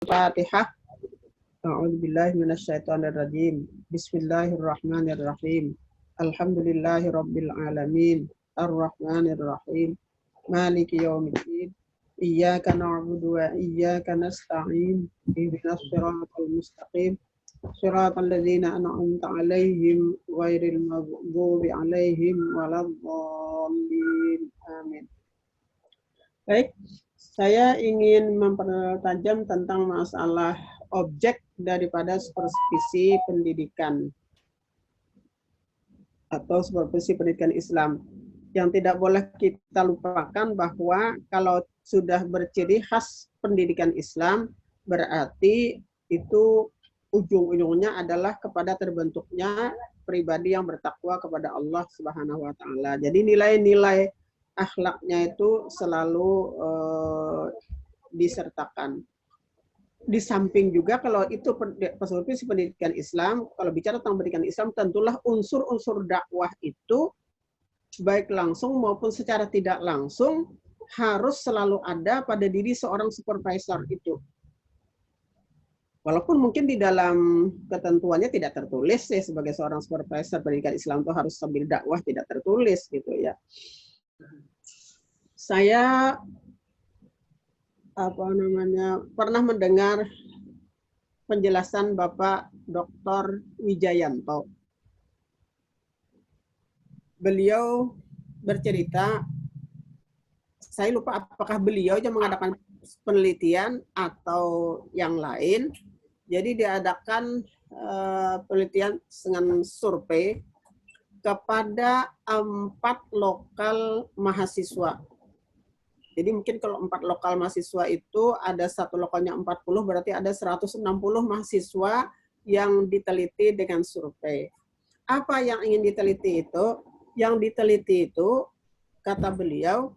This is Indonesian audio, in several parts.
Al-Fatihah. A'udzubillahi minasyaitonirrajim. Bismillahirrahmanirrahim. Alhamdulillahirabbil alamin. Arrahmanirrahim. Maliki yaumiddin. Iyyaka na'budu wa iyyaka nasta'in. Ihdinas siratal mustaqim. Siratal ladzina an'amta 'alaihim ghairil maghdubi 'alaihim waladdallin. Amin. Baik, saya ingin mempertajam tentang masalah objek daripada supervisi pendidikan atau supervisi pendidikan Islam. Yang tidak boleh kita lupakan bahwa kalau sudah berciri khas pendidikan Islam, berarti itu ujung-ujungnya adalah kepada terbentuknya pribadi yang bertakwa kepada Allah Subhanahu wa taala. Jadi nilai-nilai akhlaknya itu selalu disertakan. Di samping juga kalau itu supervisi pendidikan Islam, kalau bicara tentang pendidikan Islam, tentulah unsur-unsur dakwah itu baik langsung maupun secara tidak langsung harus selalu ada pada diri seorang supervisor itu. Walaupun mungkin di dalam ketentuannya tidak tertulis ya, sebagai seorang supervisor pendidikan Islam itu harus sambil dakwah, tidak tertulis gitu ya. Saya pernah mendengar penjelasan Bapak Dr. Wijayanto. Beliau bercerita, saya lupa apakah beliau yang mengadakan penelitian atau yang lain. Jadi diadakan penelitian dengan survei kepada 4 lokal mahasiswa. Jadi mungkin kalau 4 lokal mahasiswa itu ada satu lokalnya 40, berarti ada 160 mahasiswa yang diteliti dengan survei. Apa yang ingin diteliti itu? Yang diteliti itu, kata beliau,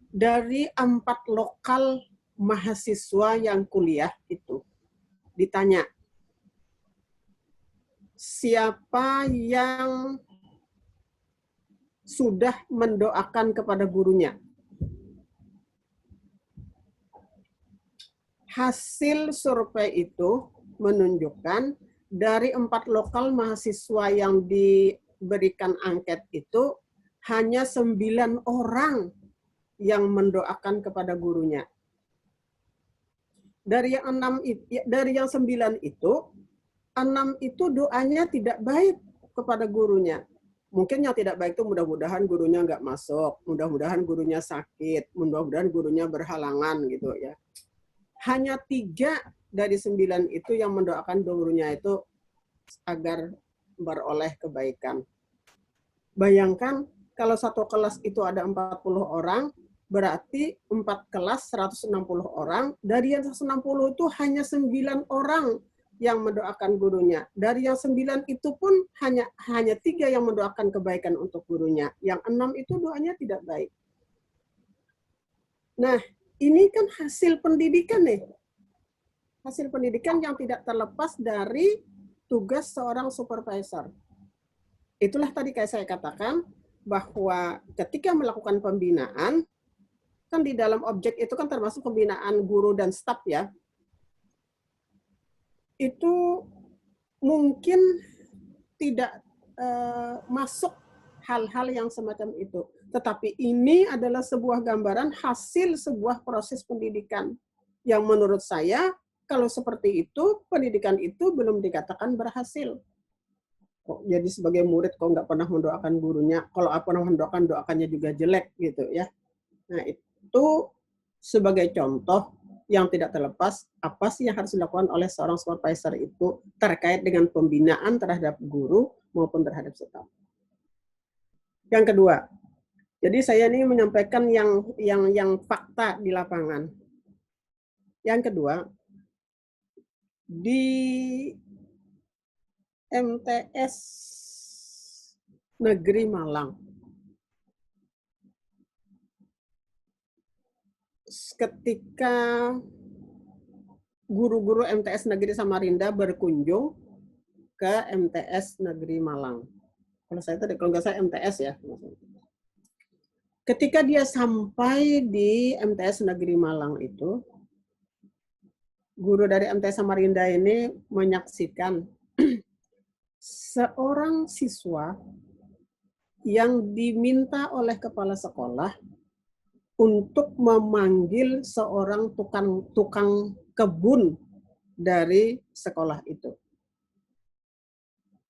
dari 4 lokal mahasiswa yang kuliah itu ditanya, siapa yang sudah mendoakan kepada gurunya? Hasil survei itu menunjukkan dari 4 lokal mahasiswa yang diberikan angket itu hanya 9 orang yang mendoakan kepada gurunya. Dari yang 9 itu, 6 itu doanya tidak baik kepada gurunya. Mungkin yang tidak baik itu mudah-mudahan gurunya nggak masuk, mudah-mudahan gurunya sakit, mudah-mudahan gurunya berhalangan gitu ya. Hanya 3 dari 9 itu yang mendoakan gurunya itu agar beroleh kebaikan. Bayangkan kalau satu kelas itu ada 40 orang, berarti 4 kelas 160 orang, dari yang 160 itu hanya 9 orang yang mendoakan gurunya. Dari yang 9 itu pun hanya 3 yang mendoakan kebaikan untuk gurunya. Yang 6 itu doanya tidak baik. Nah, ini kan hasil pendidikan nih. Hasil pendidikan yang tidak terlepas dari tugas seorang supervisor. Itulah tadi kayak saya katakan, bahwa ketika melakukan pembinaan, kan di dalam objek itu kan termasuk pembinaan guru dan staf ya. Itu mungkin tidak masuk hal-hal yang semacam itu. Tetapi ini adalah sebuah gambaran hasil sebuah proses pendidikan yang menurut saya kalau seperti itu, pendidikan itu belum dikatakan berhasil. Jadi sebagai murid kok nggak pernah mendoakan gurunya, kalau pernah mendoakan, doakannya juga jelek gitu ya. Nah itu sebagai contoh yang tidak terlepas apa sih yang harus dilakukan oleh seorang supervisor itu terkait dengan pembinaan terhadap guru maupun terhadap staf. Yang kedua, jadi saya ini menyampaikan yang fakta di lapangan. Yang kedua, di MTS Negeri Malang, ketika guru-guru MTS Negeri Samarinda berkunjung ke MTS Negeri Malang. Kalau nggak saya MTS ya. Ketika dia sampai di MTS Negeri Malang itu, guru dari MT Samarinda ini menyaksikan seorang siswa yang diminta oleh kepala sekolah untuk memanggil seorang tukang kebun dari sekolah itu.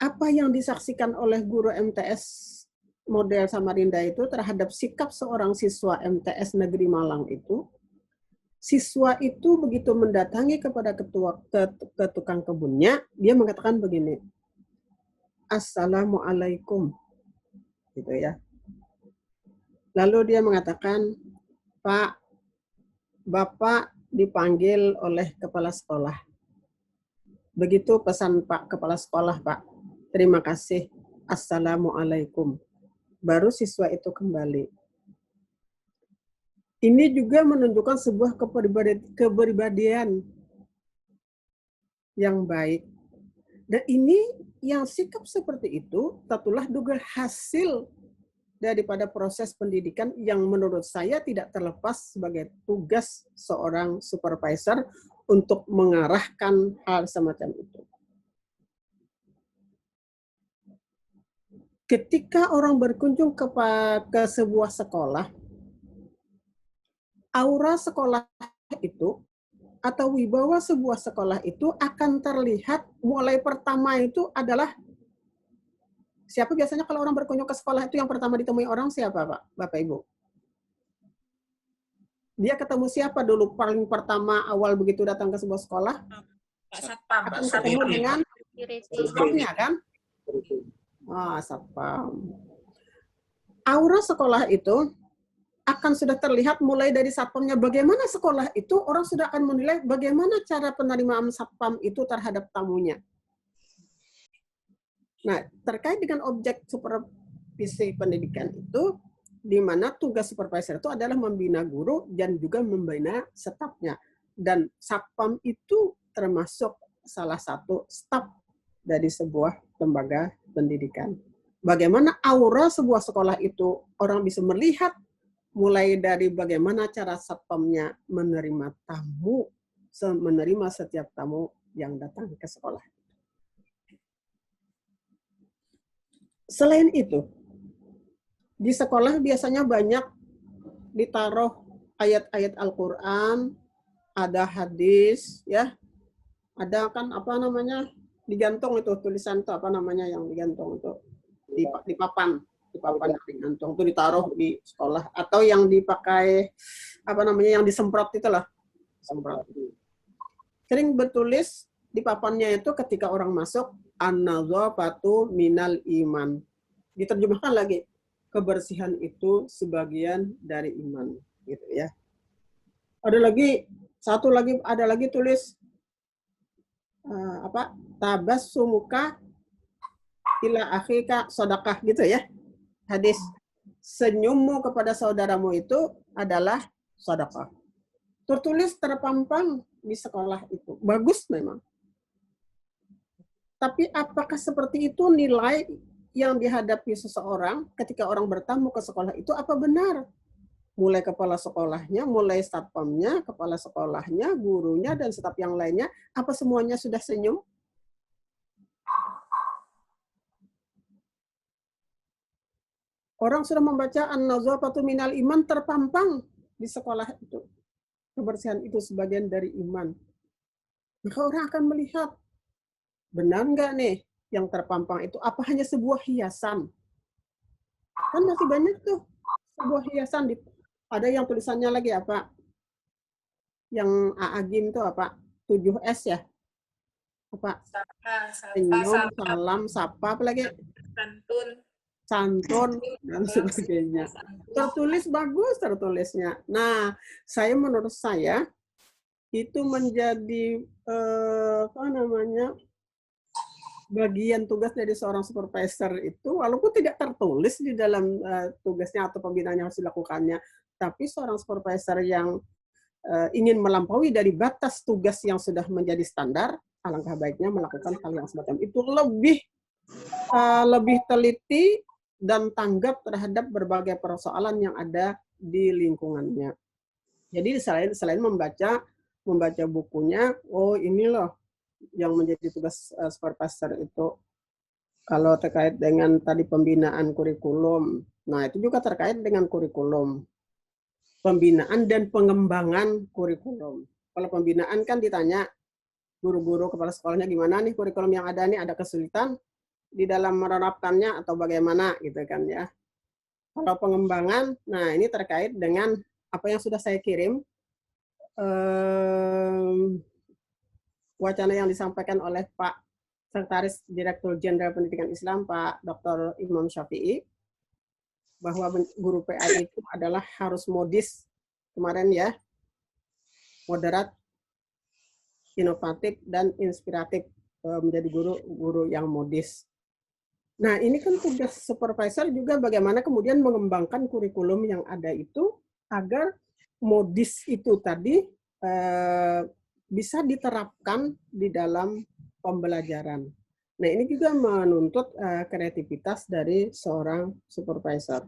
Apa yang disaksikan oleh guru MTS model Samarinda itu terhadap sikap seorang siswa MTS Negeri Malang itu, siswa itu begitu mendatangi kepada ke tukang kebunnya, dia mengatakan begini, Assalamualaikum, gitu ya. Lalu dia mengatakan, Pak, Bapak dipanggil oleh kepala sekolah. Begitu pesan Pak Kepala Sekolah, Pak. Terima kasih. Assalamualaikum. Baru siswa itu kembali. Ini juga menunjukkan sebuah kepribadian yang baik. Dan ini yang sikap seperti itu, tentulah juga hasil daripada proses pendidikan yang menurut saya tidak terlepas sebagai tugas seorang supervisor untuk mengarahkan hal semacam itu. Ketika orang berkunjung ke sebuah sekolah, aura sekolah itu atau wibawa sebuah sekolah itu akan terlihat mulai pertama itu adalah siapa biasanya kalau orang berkunjung ke sekolah itu yang pertama ditemui orang siapa, Pak? Bapak Ibu? Dia ketemu siapa dulu paling pertama awal begitu datang ke sebuah sekolah? Pak Satpam. Akan ketemu dengan satpamnya kan? Satpam. Aura sekolah itu akan sudah terlihat mulai dari satpamnya. Bagaimana sekolah itu, orang sudah akan menilai bagaimana cara penerimaan satpam itu terhadap tamunya. Nah, terkait dengan objek supervisi pendidikan itu, di mana tugas supervisor itu adalah membina guru dan juga membina stafnya. Dan satpam itu termasuk salah satu staf dari sebuah lembaga pendidikan. Bagaimana aura sebuah sekolah itu, orang bisa melihat mulai dari bagaimana cara satpamnya menerima tamu, menerima setiap tamu yang datang ke sekolah. Selain itu, di sekolah biasanya banyak ditaruh ayat-ayat Al-Quran, ada hadis, ya, ada kan apa namanya digantung itu tulisan itu apa namanya yang digantung itu di papan digantung itu ditaruh di sekolah atau yang dipakai apa namanya yang disemprot itulah semprot. Sering bertulis di papannya itu ketika orang masuk an-nazafatu minal iman. Diterjemahkan lagi kebersihan itu sebagian dari iman gitu ya. Ada lagi tulis tabassumuka ila akhika sedekah gitu ya. Hadis senyummu kepada saudaramu itu adalah sedekah. Tertulis terpampang di sekolah itu. Bagus memang. Tapi apakah seperti itu nilai yang dihadapi seseorang ketika orang bertamu ke sekolah itu apa benar? Mulai kepala sekolahnya, mulai satpamnya, kepala sekolahnya, gurunya, dan staf yang lainnya, apa semuanya sudah senyum? Orang sudah membaca an-nazafatu minal iman terpampang di sekolah itu. Kebersihan itu sebagian dari iman. Maka orang akan melihat, benar nggak nih yang terpampang itu? Apa hanya sebuah hiasan? Kan masih banyak tuh sebuah hiasan. Ada yang tulisannya lagi apa? Yang Aagim tuh apa? 7S ya? Apa? Senyum, salam, sapa, apa lagi? Santun dan sebagainya. Tertulis bagus tertulisnya. Nah, menurut saya itu menjadi bagian tugas dari seorang supervisor itu, walaupun tidak tertulis di dalam tugasnya atau pembinaan yang harus dilakukannya, tapi seorang supervisor yang ingin melampaui dari batas tugas yang sudah menjadi standar, alangkah baiknya melakukan hal yang semacam itu lebih teliti dan tanggap terhadap berbagai persoalan yang ada di lingkungannya. Jadi selain membaca membaca bukunya, oh ini loh yang menjadi tugas supervisor itu. Kalau terkait dengan tadi pembinaan kurikulum, nah itu juga terkait dengan kurikulum. Pembinaan dan pengembangan kurikulum. Kalau pembinaan kan ditanya guru-guru kepala sekolahnya gimana nih kurikulum yang ada nih, ada kesulitan di dalam menerapkannya atau bagaimana gitu kan ya. Kalau pengembangan, nah ini terkait dengan apa yang sudah saya kirim, wacana yang disampaikan oleh Pak Sekretaris Direktur Jenderal Pendidikan Islam, Pak Dr. Imam Syafi'i, bahwa guru PA itu adalah harus modis, kemarin ya, moderat, inovatif, dan inspiratif, menjadi guru yang modis. Nah, ini kan tugas supervisor juga bagaimana kemudian mengembangkan kurikulum yang ada itu agar modis itu tadi bisa diterapkan di dalam pembelajaran. Nah, ini juga menuntut kreativitas dari seorang supervisor.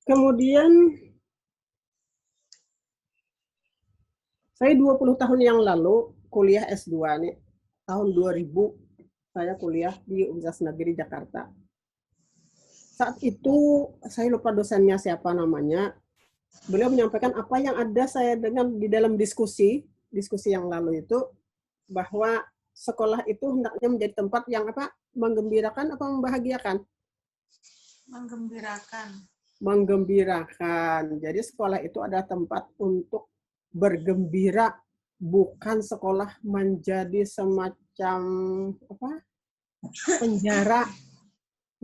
Kemudian, saya 20 tahun yang lalu kuliah S2 nih, tahun 2000 saya kuliah di Universitas Negeri Jakarta. Saat itu saya lupa dosennya siapa namanya. Beliau menyampaikan apa yang ada saya dengan di dalam diskusi yang lalu itu, bahwa sekolah itu hendaknya menjadi tempat yang apa? Menggembirakan apa membahagiakan? Menggembirakan. Menggembirakan. Jadi sekolah itu adalah tempat untuk bergembira, bukan sekolah menjadi semacam apa? Penjara.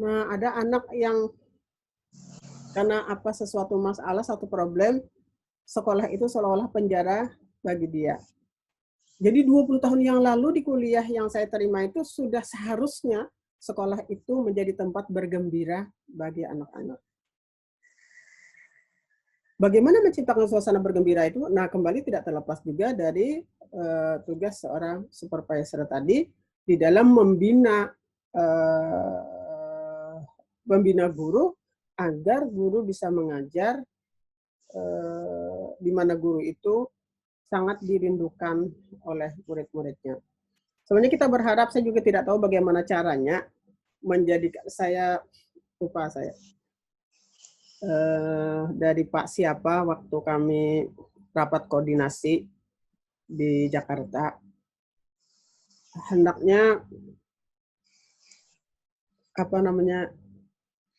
Nah, ada anak yang karena apa sesuatu masalah, satu problem, sekolah itu seolah-olah penjara bagi dia. Jadi 20 tahun yang lalu di kuliah yang saya terima itu sudah seharusnya sekolah itu menjadi tempat bergembira bagi anak-anak. Bagaimana menciptakan suasana bergembira itu? Nah, kembali tidak terlepas juga dari tugas seorang supervisor tadi di dalam membina guru agar guru bisa mengajar di mana guru itu sangat dirindukan oleh murid-muridnya. Sebenarnya kita berharap, saya juga tidak tahu bagaimana caranya menjadikan dari Pak siapa waktu kami rapat koordinasi di Jakarta, hendaknya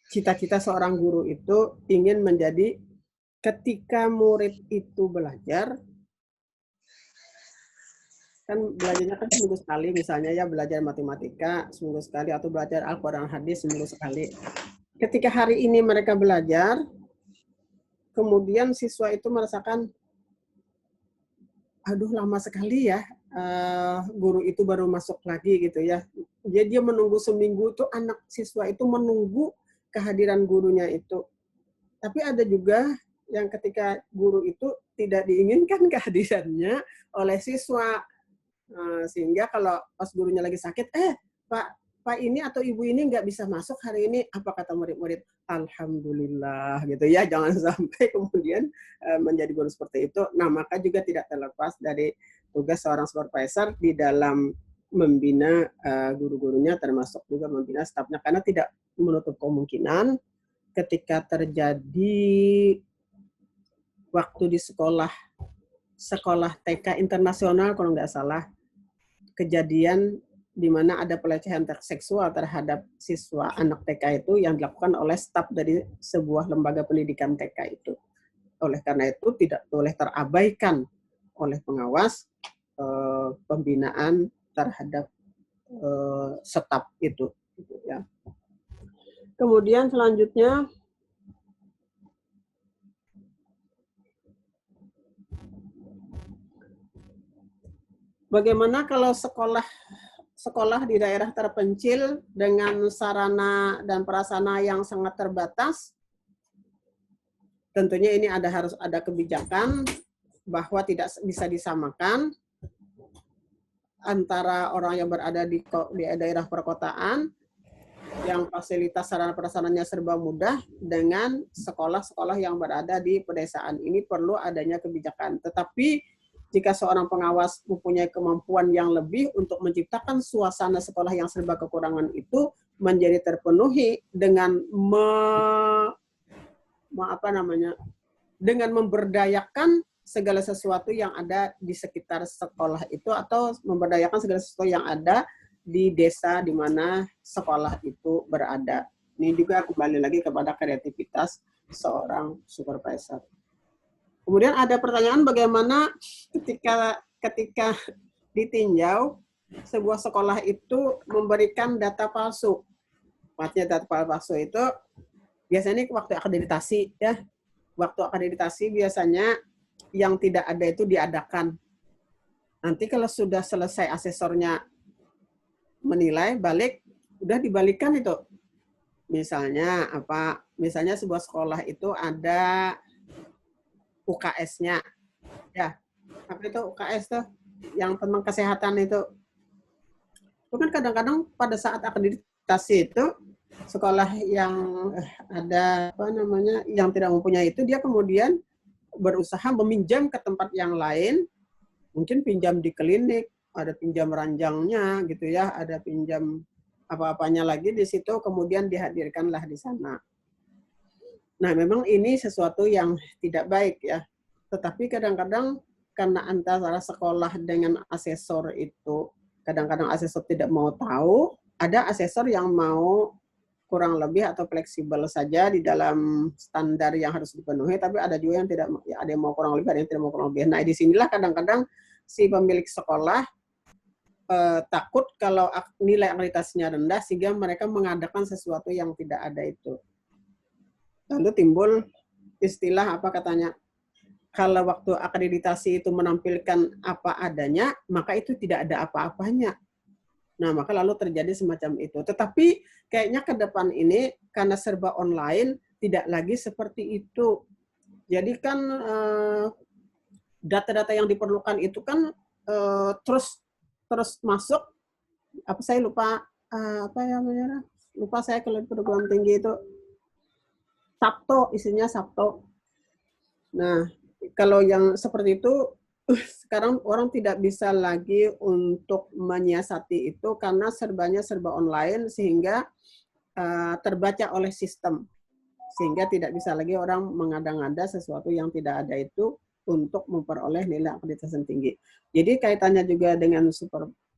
cita-cita seorang guru itu ingin menjadi ketika murid itu belajar, kan belajarnya kan seminggu sekali, misalnya ya belajar matematika seminggu sekali atau belajar Al-Quran hadis seminggu sekali. Ketika hari ini mereka belajar, kemudian siswa itu merasakan, aduh lama sekali ya guru itu baru masuk lagi gitu ya. Jadi dia menunggu seminggu itu, anak siswa itu menunggu kehadiran gurunya itu. Tapi ada juga yang ketika guru itu tidak diinginkan kehadirannya oleh siswa. Sehingga kalau pas gurunya lagi sakit, Pak ini atau Ibu ini nggak bisa masuk hari ini, apa kata murid-murid? Alhamdulillah gitu ya, jangan sampai kemudian menjadi guru seperti itu. Nah, maka juga tidak terlepas dari tugas seorang supervisor di dalam membina guru-gurunya, termasuk juga membina stafnya, karena tidak menutup kemungkinan ketika terjadi waktu di sekolah TK internasional kalau nggak salah, kejadian di mana ada pelecehan seksual terhadap siswa anak TK itu yang dilakukan oleh staf dari sebuah lembaga pendidikan TK itu. Oleh karena itu tidak boleh terabaikan oleh pengawas pembinaan terhadap staf itu. Ya. Kemudian selanjutnya, bagaimana kalau sekolah di daerah terpencil dengan sarana dan prasarana yang sangat terbatas? Tentunya ini harus ada kebijakan bahwa tidak bisa disamakan antara orang yang berada di daerah perkotaan yang fasilitas sarana prasarananya serba mudah dengan sekolah-sekolah yang berada di pedesaan. Ini perlu adanya kebijakan. Tetapi jika seorang pengawas mempunyai kemampuan yang lebih untuk menciptakan suasana sekolah yang serba kekurangan itu menjadi terpenuhi dengan dengan memberdayakan segala sesuatu yang ada di sekitar sekolah itu atau memberdayakan segala sesuatu yang ada di desa di mana sekolah itu berada. Ini juga kembali lagi kepada kreativitas seorang supervisor. Kemudian ada pertanyaan bagaimana ketika ditinjau sebuah sekolah itu memberikan data palsu. Maksudnya data palsu itu biasanya waktu akreditasi ya. Waktu akreditasi biasanya yang tidak ada itu diadakan. Nanti kalau sudah selesai asesornya menilai balik, udah dibalikan itu. Misalnya apa? Misalnya sebuah sekolah itu ada UKS-nya. Ya. Apa itu UKS tuh? Yang tentang kesehatan itu. Itu kan kadang-kadang pada saat akreditasi itu sekolah yang ada yang tidak mempunyai itu dia kemudian berusaha meminjam ke tempat yang lain, mungkin pinjam di klinik, ada pinjam ranjangnya gitu ya, ada pinjam apa-apanya lagi di situ, kemudian dihadirkanlah di sana. Nah, memang ini sesuatu yang tidak baik ya. Tetapi kadang-kadang karena antara sekolah dengan asesor itu, kadang-kadang asesor tidak mau tahu, ada asesor yang mau kurang lebih atau fleksibel saja di dalam standar yang harus dipenuhi, tapi ada juga yang tidak, ada yang mau kurang lebih, ada yang tidak mau kurang lebih. Nah, disinilah kadang-kadang si pemilik sekolah takut kalau nilai akreditasinya rendah, sehingga mereka mengadakan sesuatu yang tidak ada itu. Lalu timbul istilah apa katanya, kalau waktu akreditasi itu menampilkan apa adanya, maka itu tidak ada apa-apanya. Nah, maka lalu terjadi semacam itu. Tetapi kayaknya ke depan ini, karena serba online, tidak lagi seperti itu. Jadi kan data-data yang diperlukan itu kan terus masuk. Apa saya lupa apa ya namanya? Lupa saya kalau di perguruan tinggi itu Sabto, isinya Sabto. Nah, kalau yang seperti itu sekarang orang tidak bisa lagi untuk menyiasati itu karena serbanya serba online sehingga terbaca oleh sistem. Sehingga tidak bisa lagi orang mengada-ngada sesuatu yang tidak ada itu untuk memperoleh nilai akreditasi tinggi. Jadi kaitannya juga dengan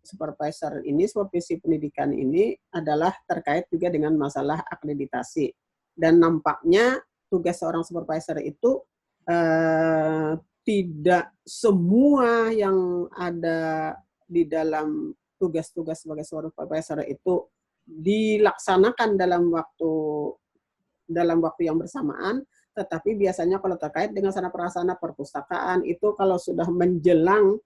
supervisor ini, supervisi pendidikan ini adalah terkait juga dengan masalah akreditasi. Dan nampaknya tugas seorang supervisor itu tidak semua yang ada di dalam tugas-tugas sebagai supervisor itu dilaksanakan dalam waktu yang bersamaan, tetapi biasanya kalau terkait dengan sarana prasarana perpustakaan itu kalau sudah menjelang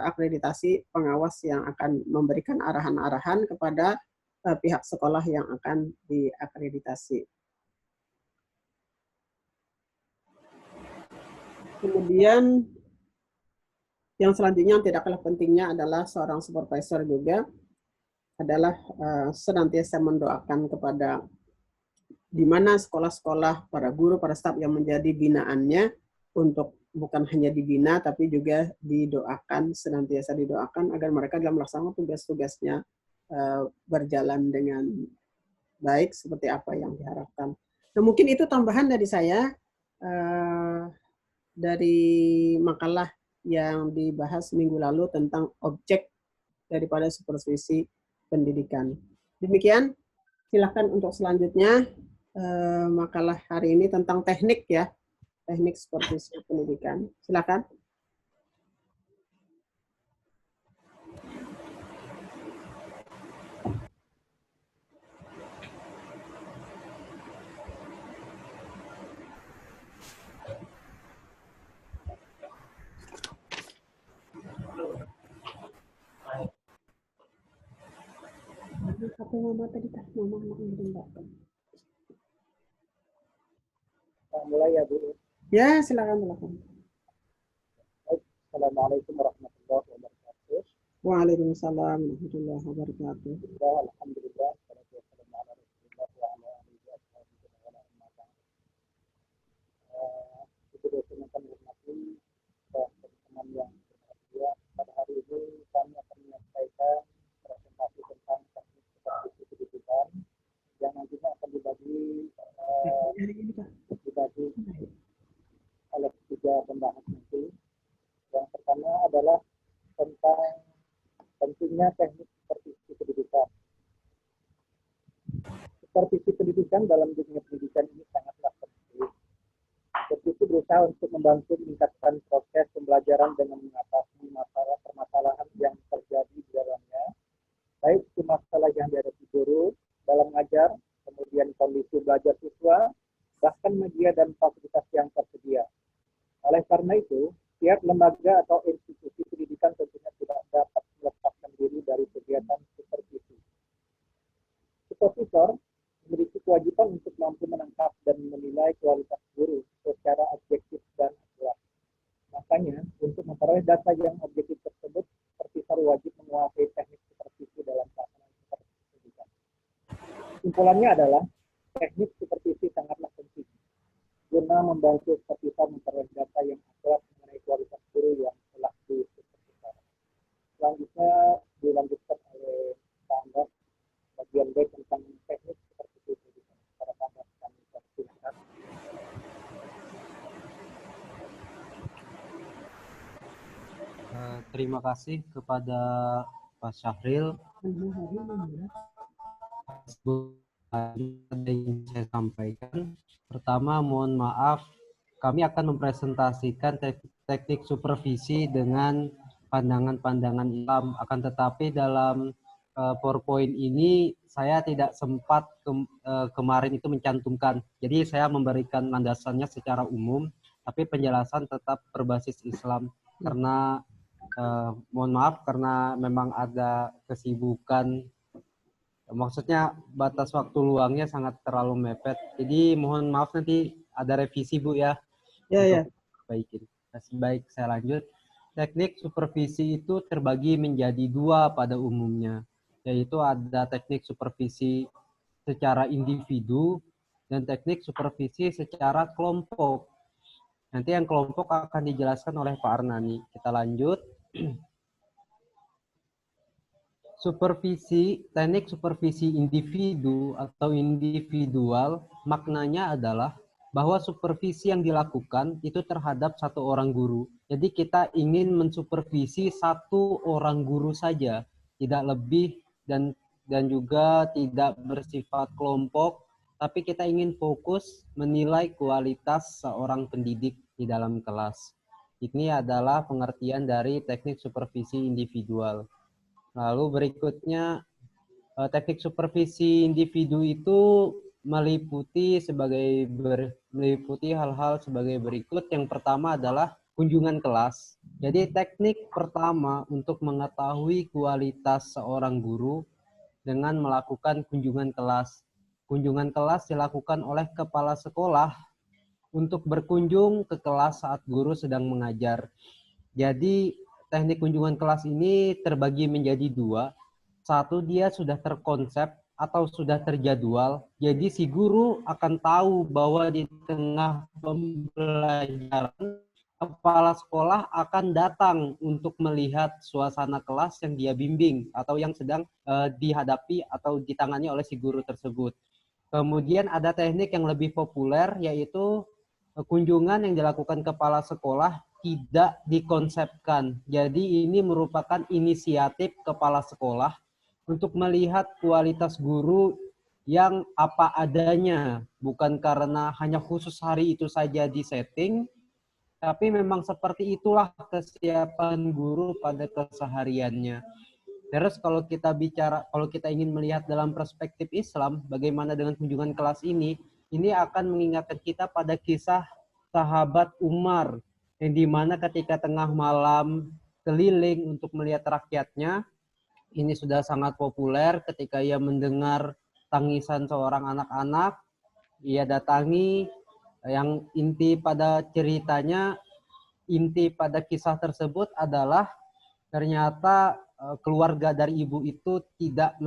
akreditasi, pengawas yang akan memberikan arahan-arahan kepada pihak sekolah yang akan diakreditasi. Kemudian yang selanjutnya yang tidak kalah pentingnya adalah seorang supervisor juga adalah senantiasa mendoakan kepada di mana sekolah-sekolah, para guru, para staf yang menjadi binaannya untuk bukan hanya dibina tapi juga didoakan, senantiasa didoakan agar mereka dalam melaksanakan tugas-tugasnya berjalan dengan baik seperti apa yang diharapkan. Nah, mungkin itu tambahan dari saya dari makalah yang dibahas minggu lalu tentang objek daripada supervisi pendidikan. Demikian, silakan untuk selanjutnya makalah hari ini tentang teknik ya, teknik supervisi pendidikan. Silakan. HP mama tadi tas mama enggak. Mulai ya Bu. Ya, silakan. Assalamualaikum warahmatullahi wabarakatuh. Waalaikumsalam warahmatullahi wabarakatuh. Alhamdulillah. pentingnya teknik supervisi pendidikan. Supervisi pendidikan dalam dunia pendidikan ini sangatlah penting. Supervisi berusaha untuk membantu meningkatkan proses pembelajaran dengan mengatasi permasalahan yang terjadi di dalamnya, baik itu masalah yang dihadapi guru dalam mengajar, kemudian kondisi belajar siswa, bahkan media dan fasilitas yang tersedia. Oleh karena itu, setiap lembaga atau institusi pendidikan tentunya tidak dapat melepaskan diri dari kegiatan supervisi. Supervisor memiliki kewajiban untuk mampu menangkap dan menilai kualitas guru secara objektif dan akurat. Makanya, untuk memperoleh data yang objektif tersebut, supervisor wajib menguasai teknik supervisi dalam pelaksanaan supervisi pendidikan. Kesimpulannya adalah, teknik supervisi sangatlah penting guna membantu supervisor memperoleh data yang akurat mengenai kualitas guru yang telah disupervisi. Selanjutnya dilanjutkan oleh Pak Andas bagian B tentang teknik supervisi pendidikan. Para Pak Andas kami persilakan. Terima kasih kepada Pak Syahril. Yang saya sampaikan, pertama mohon maaf, kami akan mempresentasikan teknik supervisi dengan pandangan-pandangan Islam. Akan tetapi dalam PowerPoint ini saya tidak sempat kemarin itu mencantumkan. Jadi saya memberikan landasannya secara umum, tapi penjelasan tetap berbasis Islam. Karena mohon maaf karena memang ada kesibukan. Maksudnya batas waktu luangnya sangat terlalu mepet. Jadi mohon maaf nanti ada revisi Bu ya. Ya. Baikin. Baik, saya lanjut. Teknik supervisi itu terbagi menjadi dua pada umumnya, yaitu ada teknik supervisi secara individu dan teknik supervisi secara kelompok. Nanti yang kelompok akan dijelaskan oleh Pak Arnani. Kita lanjut. Teknik supervisi individu atau individual, maknanya adalah bahwa supervisi yang dilakukan itu terhadap satu orang guru. Jadi kita ingin mensupervisi satu orang guru saja, tidak lebih dan juga tidak bersifat kelompok, tapi kita ingin fokus menilai kualitas seorang pendidik di dalam kelas. Ini adalah pengertian dari teknik supervisi individual. Lalu berikutnya, teknik supervisi individu itu meliputi hal-hal sebagai berikut. Yang pertama adalah kunjungan kelas. Jadi teknik pertama untuk mengetahui kualitas seorang guru dengan melakukan kunjungan kelas. Kunjungan kelas dilakukan oleh kepala sekolah untuk berkunjung ke kelas saat guru sedang mengajar. Jadi teknik kunjungan kelas ini terbagi menjadi dua. Satu, dia sudah terkonsep atau sudah terjadwal. Jadi si guru akan tahu bahwa di tengah pembelajaran kepala sekolah akan datang untuk melihat suasana kelas yang dia bimbing atau yang sedang dihadapi atau ditangani oleh si guru tersebut. Kemudian ada teknik yang lebih populer, yaitu kunjungan yang dilakukan kepala sekolah tidak dikonsepkan. Jadi ini merupakan inisiatif kepala sekolah untuk melihat kualitas guru yang apa adanya, bukan karena hanya khusus hari itu saja disetting, tapi memang seperti itulah kesiapan guru pada kesehariannya. Terus kalau kita ingin melihat dalam perspektif Islam, bagaimana dengan kunjungan kelas ini akan mengingatkan kita pada kisah sahabat Umar, yang dimana ketika tengah malam keliling untuk melihat rakyatnya, ini sudah sangat populer ketika ia mendengar tangisan seorang anak-anak, ia datangi, yang inti pada kisah tersebut adalah ternyata keluarga dari ibu itu tidak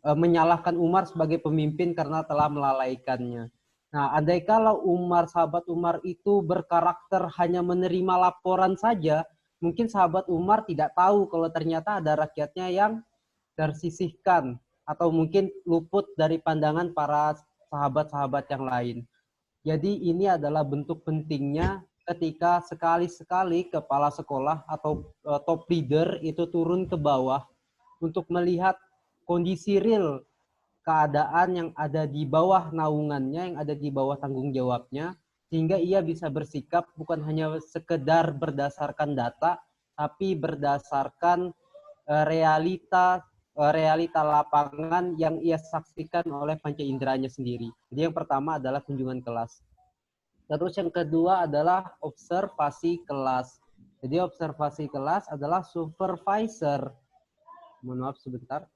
menyalahkan Umar sebagai pemimpin karena telah melalaikannya. Nah, andai kalau sahabat Umar itu berkarakter hanya menerima laporan saja, mungkin sahabat Umar tidak tahu kalau ternyata ada rakyatnya yang tersisihkan atau mungkin luput dari pandangan para sahabat-sahabat yang lain. Jadi ini adalah bentuk pentingnya ketika sekali-sekali kepala sekolah atau top leader itu turun ke bawah untuk melihat kondisi real keadaan yang ada di bawah naungannya, yang ada di bawah tanggung jawabnya, sehingga ia bisa bersikap bukan hanya sekedar berdasarkan data, tapi berdasarkan realita lapangan yang ia saksikan oleh panca inderanya sendiri. Jadi yang pertama adalah kunjungan kelas. Terus yang kedua adalah observasi kelas. Jadi observasi kelas adalah supervisor. Mohon maaf sebentar.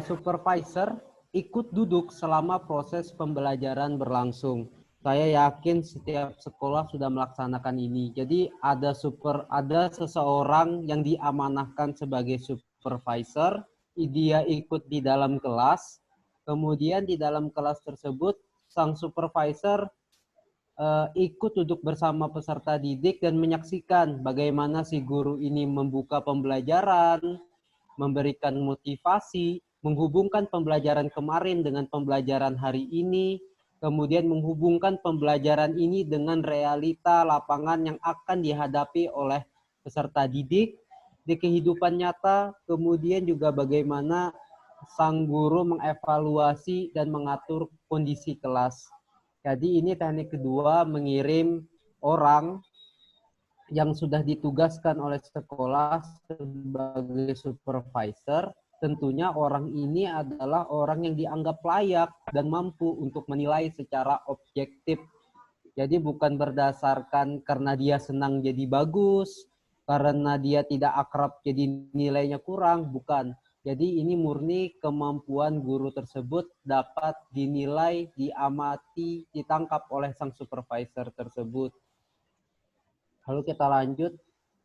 Supervisor ikut duduk selama proses pembelajaran berlangsung. Saya yakin setiap sekolah sudah melaksanakan ini. Jadi ada seseorang yang diamanahkan sebagai supervisor, dia ikut di dalam kelas, kemudian di dalam kelas tersebut sang supervisor ikut duduk bersama peserta didik dan menyaksikan bagaimana si guru ini membuka pembelajaran, memberikan motivasi, menghubungkan pembelajaran kemarin dengan pembelajaran hari ini, kemudian menghubungkan pembelajaran ini dengan realita lapangan yang akan dihadapi oleh peserta didik di kehidupan nyata, kemudian juga bagaimana sang guru mengevaluasi dan mengatur kondisi kelas. Jadi ini teknik kedua, mengirim orang yang sudah ditugaskan oleh sekolah sebagai supervisor. Tentunya orang ini adalah orang yang dianggap layak dan mampu untuk menilai secara objektif. Jadi bukan berdasarkan karena dia senang jadi bagus, karena dia tidak akrab jadi nilainya kurang, bukan. Jadi ini murni kemampuan guru tersebut dapat dinilai, diamati, ditangkap oleh sang supervisor tersebut. Lalu kita lanjut.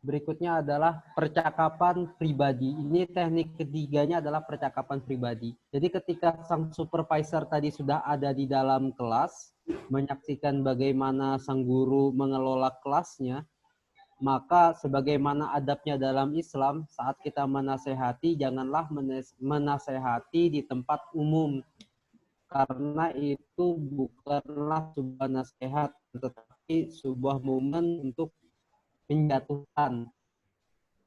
Berikutnya adalah percakapan pribadi. Ini teknik ketiganya adalah percakapan pribadi. Jadi ketika sang supervisor tadi sudah ada di dalam kelas, menyaksikan bagaimana sang guru mengelola kelasnya, maka sebagaimana adabnya dalam Islam, saat kita menasehati, janganlah menasehati di tempat umum. Karena itu bukanlah sebuah nasihat, tetapi sebuah momen untuk menjatuhkan.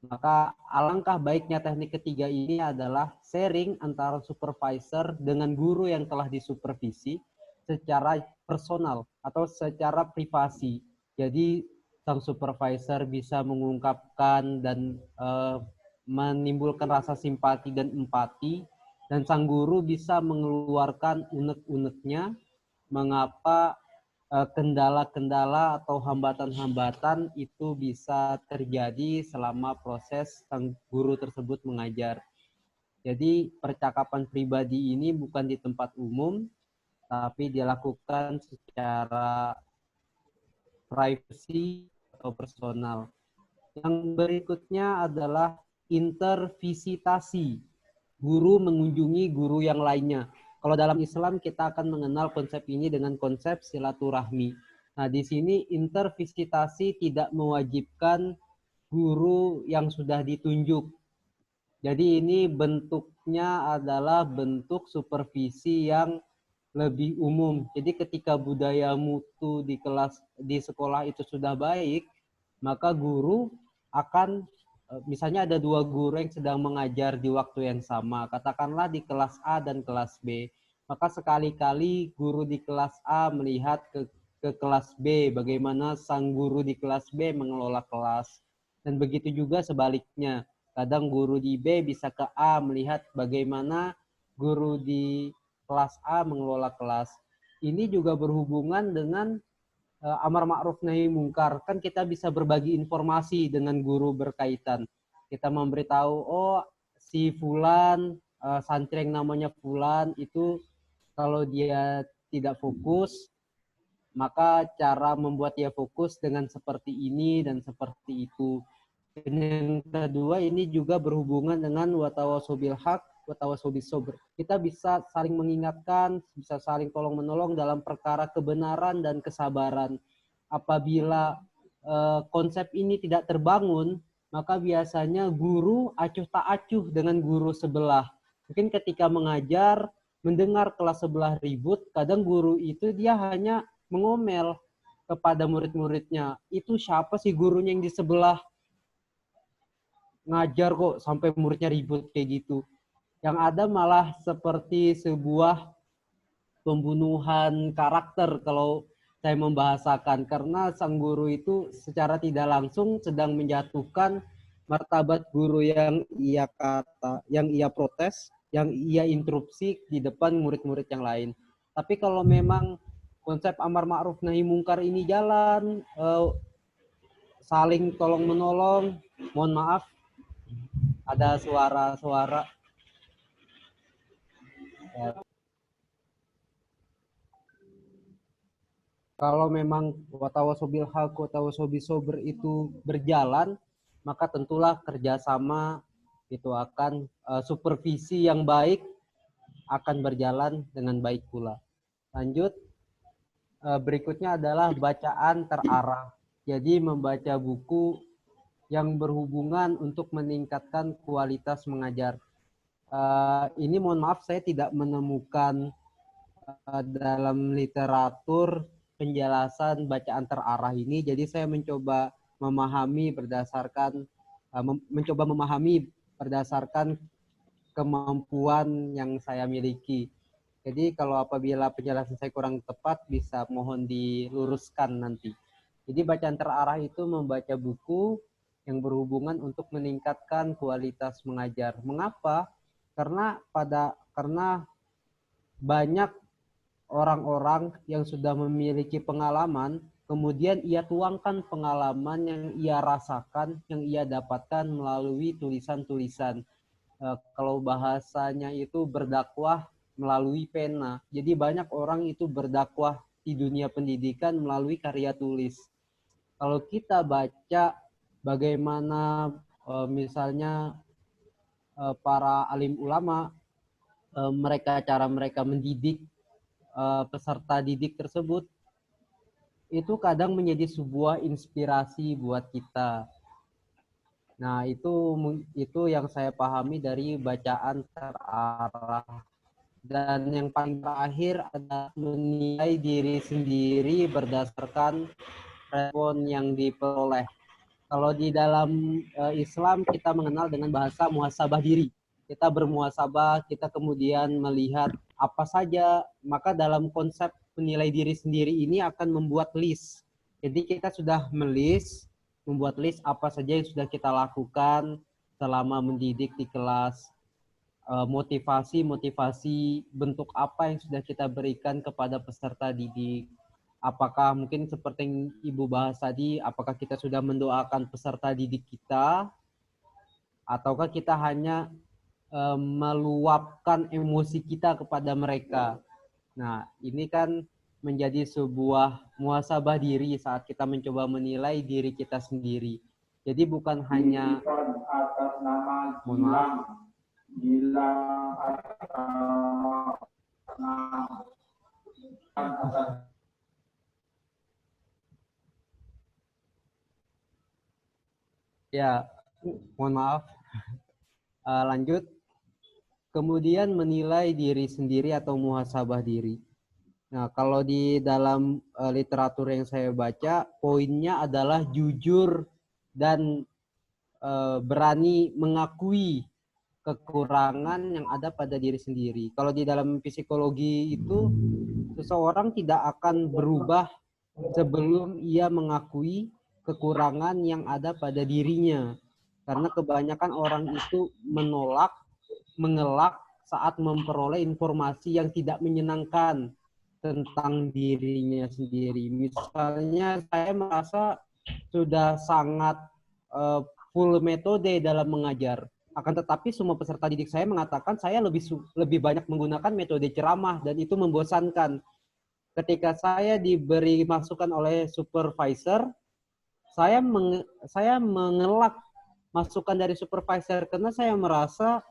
Maka alangkah baiknya teknik ketiga ini adalah sharing antara supervisor dengan guru yang telah disupervisi secara personal atau secara privasi. Jadi sang supervisor bisa mengungkapkan dan menimbulkan rasa simpati dan empati, dan sang guru bisa mengeluarkan unek-uneknya mengapa kendala-kendala atau hambatan-hambatan itu bisa terjadi selama proses sang guru tersebut mengajar. Jadi percakapan pribadi ini bukan di tempat umum, tapi dilakukan secara privacy atau personal. Yang berikutnya adalah intervisitasi. Guru mengunjungi guru yang lainnya. Kalau dalam Islam kita akan mengenal konsep ini dengan konsep silaturahmi. Nah, di sini intervisitasi tidak mewajibkan guru yang sudah ditunjuk. Jadi ini bentuknya adalah bentuk supervisi yang lebih umum. Jadi ketika budaya mutu di sekolah itu sudah baik, maka guru akan, misalnya ada dua guru yang sedang mengajar di waktu yang sama, katakanlah di kelas A dan kelas B, maka sekali-kali guru di kelas A melihat ke kelas B, bagaimana sang guru di kelas B mengelola kelas. Dan begitu juga sebaliknya, kadang guru di B bisa ke A melihat bagaimana guru di kelas A mengelola kelas. Ini juga berhubungan dengan amar ma'ruf nahi mungkar. Kan kita bisa berbagi informasi dengan guru berkaitan. Kita memberitahu, oh si fulan, santri yang namanya fulan itu kalau dia tidak fokus, maka cara membuat dia fokus dengan seperti ini dan seperti itu. Dan yang kedua, ini juga berhubungan dengan watawasau bil haq, watawasau bis sabr. Kita bisa saling mengingatkan, bisa saling tolong-menolong dalam perkara kebenaran dan kesabaran. Apabila konsep ini tidak terbangun, maka biasanya guru acuh tak acuh dengan guru sebelah. Mungkin ketika mengajar, mendengar kelas sebelah ribut, kadang guru itu dia hanya mengomel kepada murid-muridnya. Itu siapa sih gurunya yang di sebelah? ngajar kok sampai muridnya ribut kayak gitu. Yang ada malah seperti sebuah pembunuhan karakter kalau saya membahasakan, karena sang guru itu secara tidak langsung sedang menjatuhkan martabat guru yang ia protes, yang ia interupsi di depan murid-murid yang lain. Tapi kalau memang konsep amar ma'ruf nahi mungkar ini jalan, saling tolong menolong, mohon maaf ada suara-suara. Ya. Kalau memang watawasobil haq watawasobil sober itu berjalan, maka tentulah kerjasama itu akan supervisi yang baik akan berjalan dengan baik pula. Lanjut, berikutnya adalah bacaan terarah. Jadi membaca buku yang berhubungan untuk meningkatkan kualitas mengajar. Ini mohon maaf saya tidak menemukan dalam literatur penjelasan bacaan terarah ini, jadi saya mencoba memahami berdasarkan kemampuan yang saya miliki. Jadi kalau apabila penjelasan saya kurang tepat bisa mohon diluruskan nanti. Jadi bacaan terarah itu membaca buku yang berhubungan untuk meningkatkan kualitas mengajar. Mengapa? Karena banyak orang-orang yang sudah memiliki pengalaman, kemudian ia tuangkan pengalaman yang ia rasakan, yang ia dapatkan melalui tulisan-tulisan. Kalau bahasanya itu berdakwah melalui pena. Jadi banyak orang itu berdakwah di dunia pendidikan melalui karya tulis. Kalau kita baca bagaimana misalnya para alim ulama, cara mereka mendidik peserta didik tersebut, itu kadang menjadi sebuah inspirasi buat kita. Nah, itu yang saya pahami dari bacaan terarah. Dan yang paling terakhir adalah menilai diri sendiri berdasarkan respon yang diperoleh. Kalau di dalam Islam kita mengenal dengan bahasa muhasabah diri. Kita bermuhasabah, kita kemudian melihat apa saja, maka dalam konsep menilai diri sendiri ini akan membuat list. Jadi kita sudah membuat list apa saja yang sudah kita lakukan selama mendidik di kelas, motivasi bentuk apa yang sudah kita berikan kepada peserta didik. Apakah mungkin seperti yang Ibu bahas tadi, apakah kita sudah mendoakan peserta didik kita, ataukah kita hanya meluapkan emosi kita kepada mereka. Nah, ini kan menjadi sebuah muhasabah diri saat kita mencoba menilai diri kita sendiri. Jadi bukan hanya atas nama ya, mohon maaf. Lanjut. Kemudian menilai diri sendiri atau muhasabah diri. Nah, kalau di dalam literatur yang saya baca, poinnya adalah jujur dan berani mengakui kekurangan yang ada pada diri sendiri. Kalau di dalam psikologi itu, seseorang tidak akan berubah sebelum ia mengakui kekurangan yang ada pada dirinya. Karena kebanyakan orang itu mengelak saat memperoleh informasi yang tidak menyenangkan tentang dirinya sendiri. Misalnya saya merasa sudah sangat full metode dalam mengajar. Akan tetapi semua peserta didik saya mengatakan saya lebih banyak menggunakan metode ceramah dan itu membosankan. Ketika saya diberi masukan oleh supervisor, saya mengelak masukan dari supervisor karena saya merasa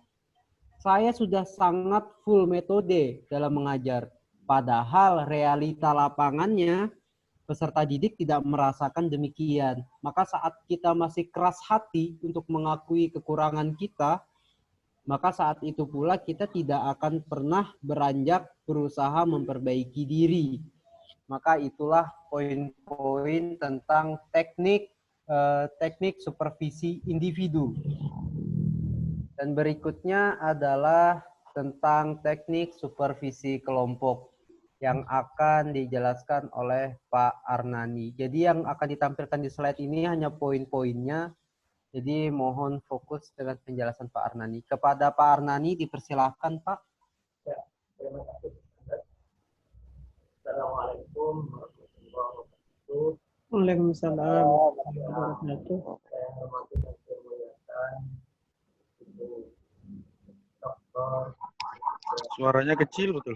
saya sudah sangat full metode dalam mengajar. Padahal realita lapangannya peserta didik tidak merasakan demikian. Maka saat kita masih keras hati untuk mengakui kekurangan kita, maka saat itu pula kita tidak akan pernah beranjak berusaha memperbaiki diri. Maka itulah poin-poin tentang teknik supervisi individu. Dan berikutnya adalah tentang teknik supervisi kelompok yang akan dijelaskan oleh Pak Arnani. Jadi yang akan ditampilkan di slide ini hanya poin-poinnya. Jadi mohon fokus dengan penjelasan Pak Arnani. Kepada Pak Arnani dipersilahkan, Pak. Ya, terima kasih. Assalamualaikum warahmatullahi wabarakatuh. Waalaikumsalam warahmatullahi wabarakatuh. Saya hormati dan saya muliakan Ibu Dr. Suaranya kecil betul.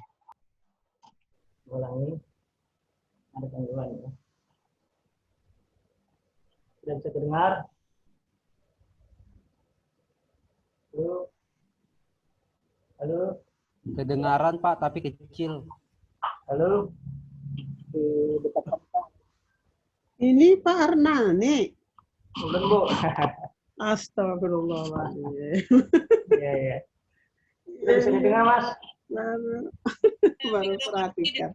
Ulangi, ada gangguan ya. Sudah bisa terdengar? Halo? Halo? Kedengaran, Pak, tapi kecil. Halo? Di dekat tempat. Ini Pak Arnani. Belum, Bu. Astagfirullahaladzim. Iya, iya. Sudah bisa didengar, Mas? Baru perhatikan.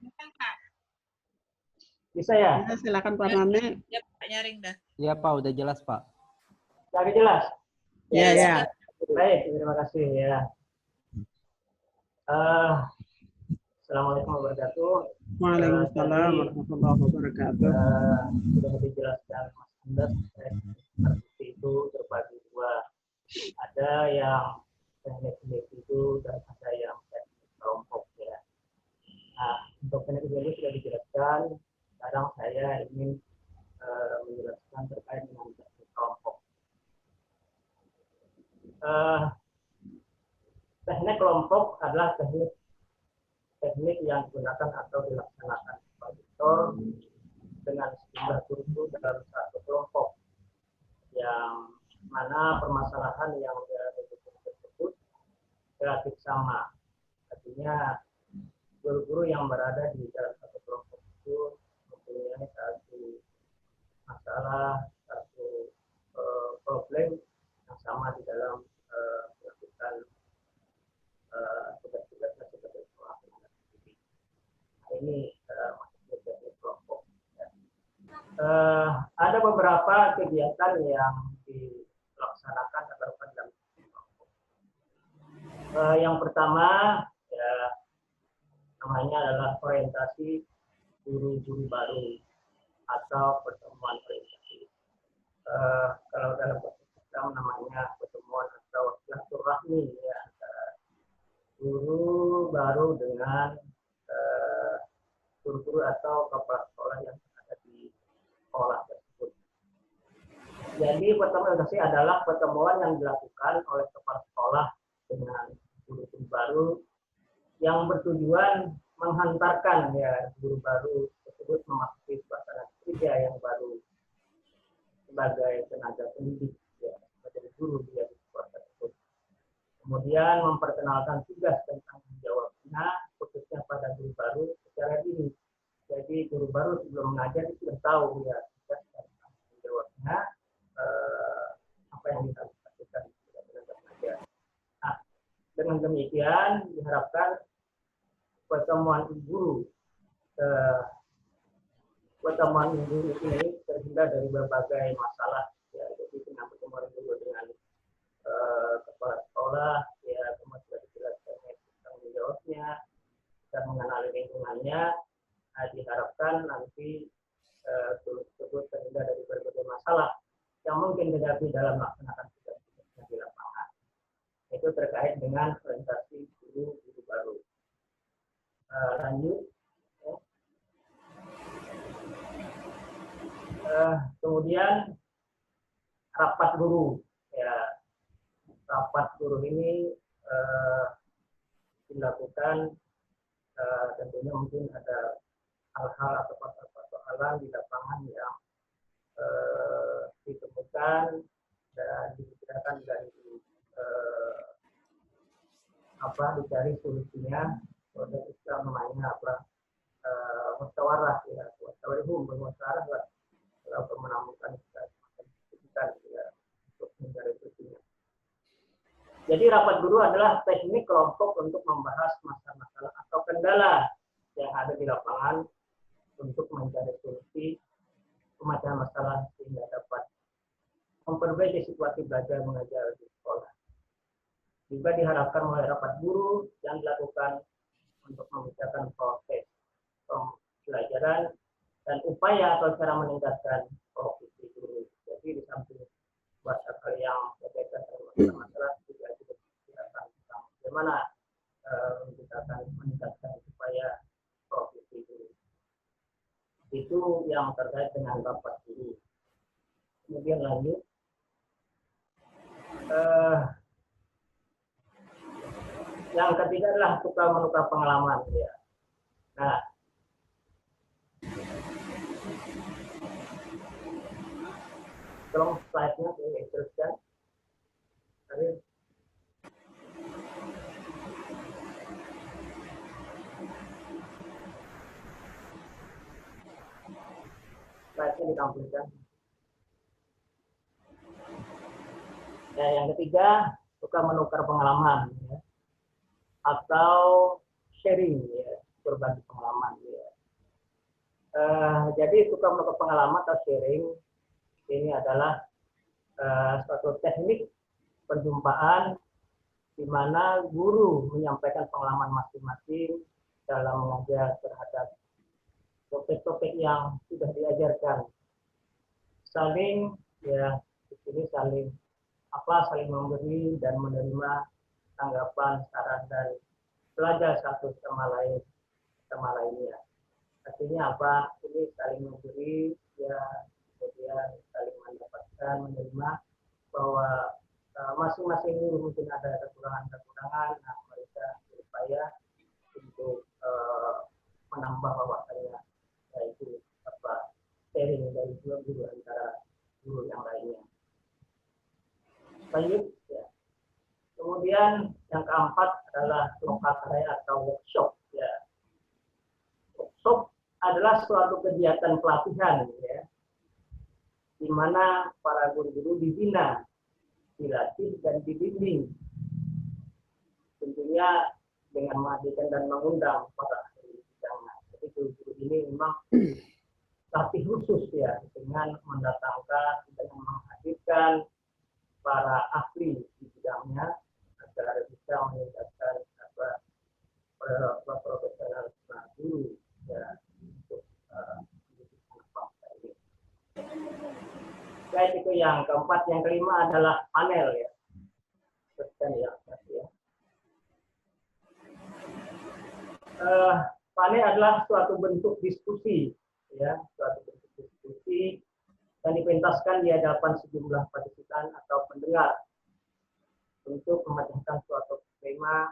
Bisa ya? Ya, silakan Pak Arnani. Ya, Pak, nyaring dah. Ya, Pak, udah jelas, Pak. Agak jelas? Ya, ya. Baik, terima kasih ya. Assalamualaikum warahmatullahi wabarakatuh. Waalaikumsalam warahmatullahi wabarakatuh. Sudah dijelaskan Mas Andes, seperti itu terbagi dua. Ada yang teknik itu dan ada yang teknik kelompok ya. Nah, untuk teknik itu sudah dijelaskan. Sekarang saya ingin menjelaskan terkait dengan teknik kelompok. Teknik kelompok adalah teknik yang digunakan atau dilaksanakan supervisor dengan sejumlah guru dalam satu kelompok, yang mana permasalahan yang dilakukan tersebut relatif sama. Artinya guru-guru yang berada di dalam satu kelompok itu mempunyai satu masalah, satu problem yang sama di dalam melakukan tugas-tugasnya sebagai pelaku. Nah, ini maksudnya teknik kelompok. Ya. Ada beberapa kegiatan yang dilaksanakan atau dilakukan dalam kelompok. Yang pertama, ya, namanya adalah orientasi guru-guru baru atau pertemuan orientasi. Kalau dalam program namanya pertemuan atau silaturahmi ya, antara guru baru dengan guru-guru atau kepala sekolah yang ada di sekolah tersebut. Jadi pertemuan orientasi adalah pertemuan yang dilakukan oleh kepala sekolah dengan guru-guru baru yang bertujuan menghantarkan ya guru baru tersebut memasuki suasana kerja yang baru sebagai tenaga pendidik ya, sebagai guru dia di sekolah tersebut. Kemudian memperkenalkan tugas dan tanggung jawabnya khususnya pada guru baru secara dini. Jadi guru baru sebelum mengajar itu sudah tahu ya tugas dan tanggung jawabnya apa yang kita lakukan sebagai tenaga pengajar. Nah, dengan demikian diharapkan pertemuan guru ini terhindar dari berbagai masalah ya. Jadi dengan pertemuan guru dengan kepala sekolah ya, kemudian sudah dijelaskan tanggung jawabnya dan mengenali lingkungannya. Nah, diharapkan nanti guru tersebut terhindar dari berbagai masalah yang mungkin dihadapi dalam melaksanakan tugas-tugasnya di lapangan. Itu terkait dengan orientasi guru-guru baru. Lanjut. Kemudian rapat guru. Ya, rapat guru ini dilakukan tentunya mungkin ada hal-hal atau persoalan di lapangan yang ditemukan dan dibicarakan dari dicari solusinya. Proses Islam namanya musyawarah ya, musyawarah lah untuk menemukan keputusan ya, untuk mencari solusinya. Jadi rapat guru adalah teknik kelompok untuk membahas masalah-masalah atau kendala yang ada di lapangan untuk mencari solusi pemecahan masalah sehingga dapat memperbaiki situasi belajar mengajar di sekolah. Juga diharapkan melalui rapat guru yang dilakukan untuk memudahkan proses pembelajaran dan upaya atau cara meningkatkan profesi guru. Jadi di samping bahasa yang berkaitan dengan masalah juga dibicarakan tentang bagaimana kita akan meningkatkan supaya profesi guru. Itu yang terkait dengan rapat guru. Kemudian lanjut. Yang ketiga adalah tukar menukar pengalaman. Ya. Nah, tolong slide-nya diteruskan. Slide-nya ditampilkan. Ya, yang ketiga, tukar menukar pengalaman, ya. Atau sharing, ya, berbagi pengalaman. Ya. Jadi tukar menukar pengalaman atau sharing ini adalah suatu teknik perjumpaan di mana guru menyampaikan pengalaman masing-masing dalam mengajar terhadap topik-topik yang sudah diajarkan. Saling, ya, di sini saling memberi dan menerima tanggapan, saran dan belajar satu sama lainnya. Artinya apa? Ini saling memberi, ya, kemudian saling mendapatkan, menerima bahwa masing-masing guru mungkin ada kekurangan-kekurangan, nah mereka berupaya untuk menambah wawasannya, yaitu sharing dari dua guru antara guru yang lainnya. Lanjut, ya. Kemudian yang keempat adalah lokakarya atau workshop. Ya. Workshop adalah suatu kegiatan pelatihan, ya, di mana para guru-guru dibina, dilatih dan dibimbing. Tentunya dengan menghadirkan dan mengundang para ahli bidangnya. Jadi guru-guru ini memang latih khusus, ya, dengan mendatangkan dan menghadirkan para ahli di bidangnya agar bisa meningkatkan profesional guru, ya, untuk anak bangsa ini. Baik, itu yang keempat. Yang kelima adalah panel, ya. Panel adalah suatu bentuk diskusi, ya, suatu bentuk diskusi yang dipentaskan di hadapan sejumlah partisipan atau pendengar untuk memecahkan suatu tema,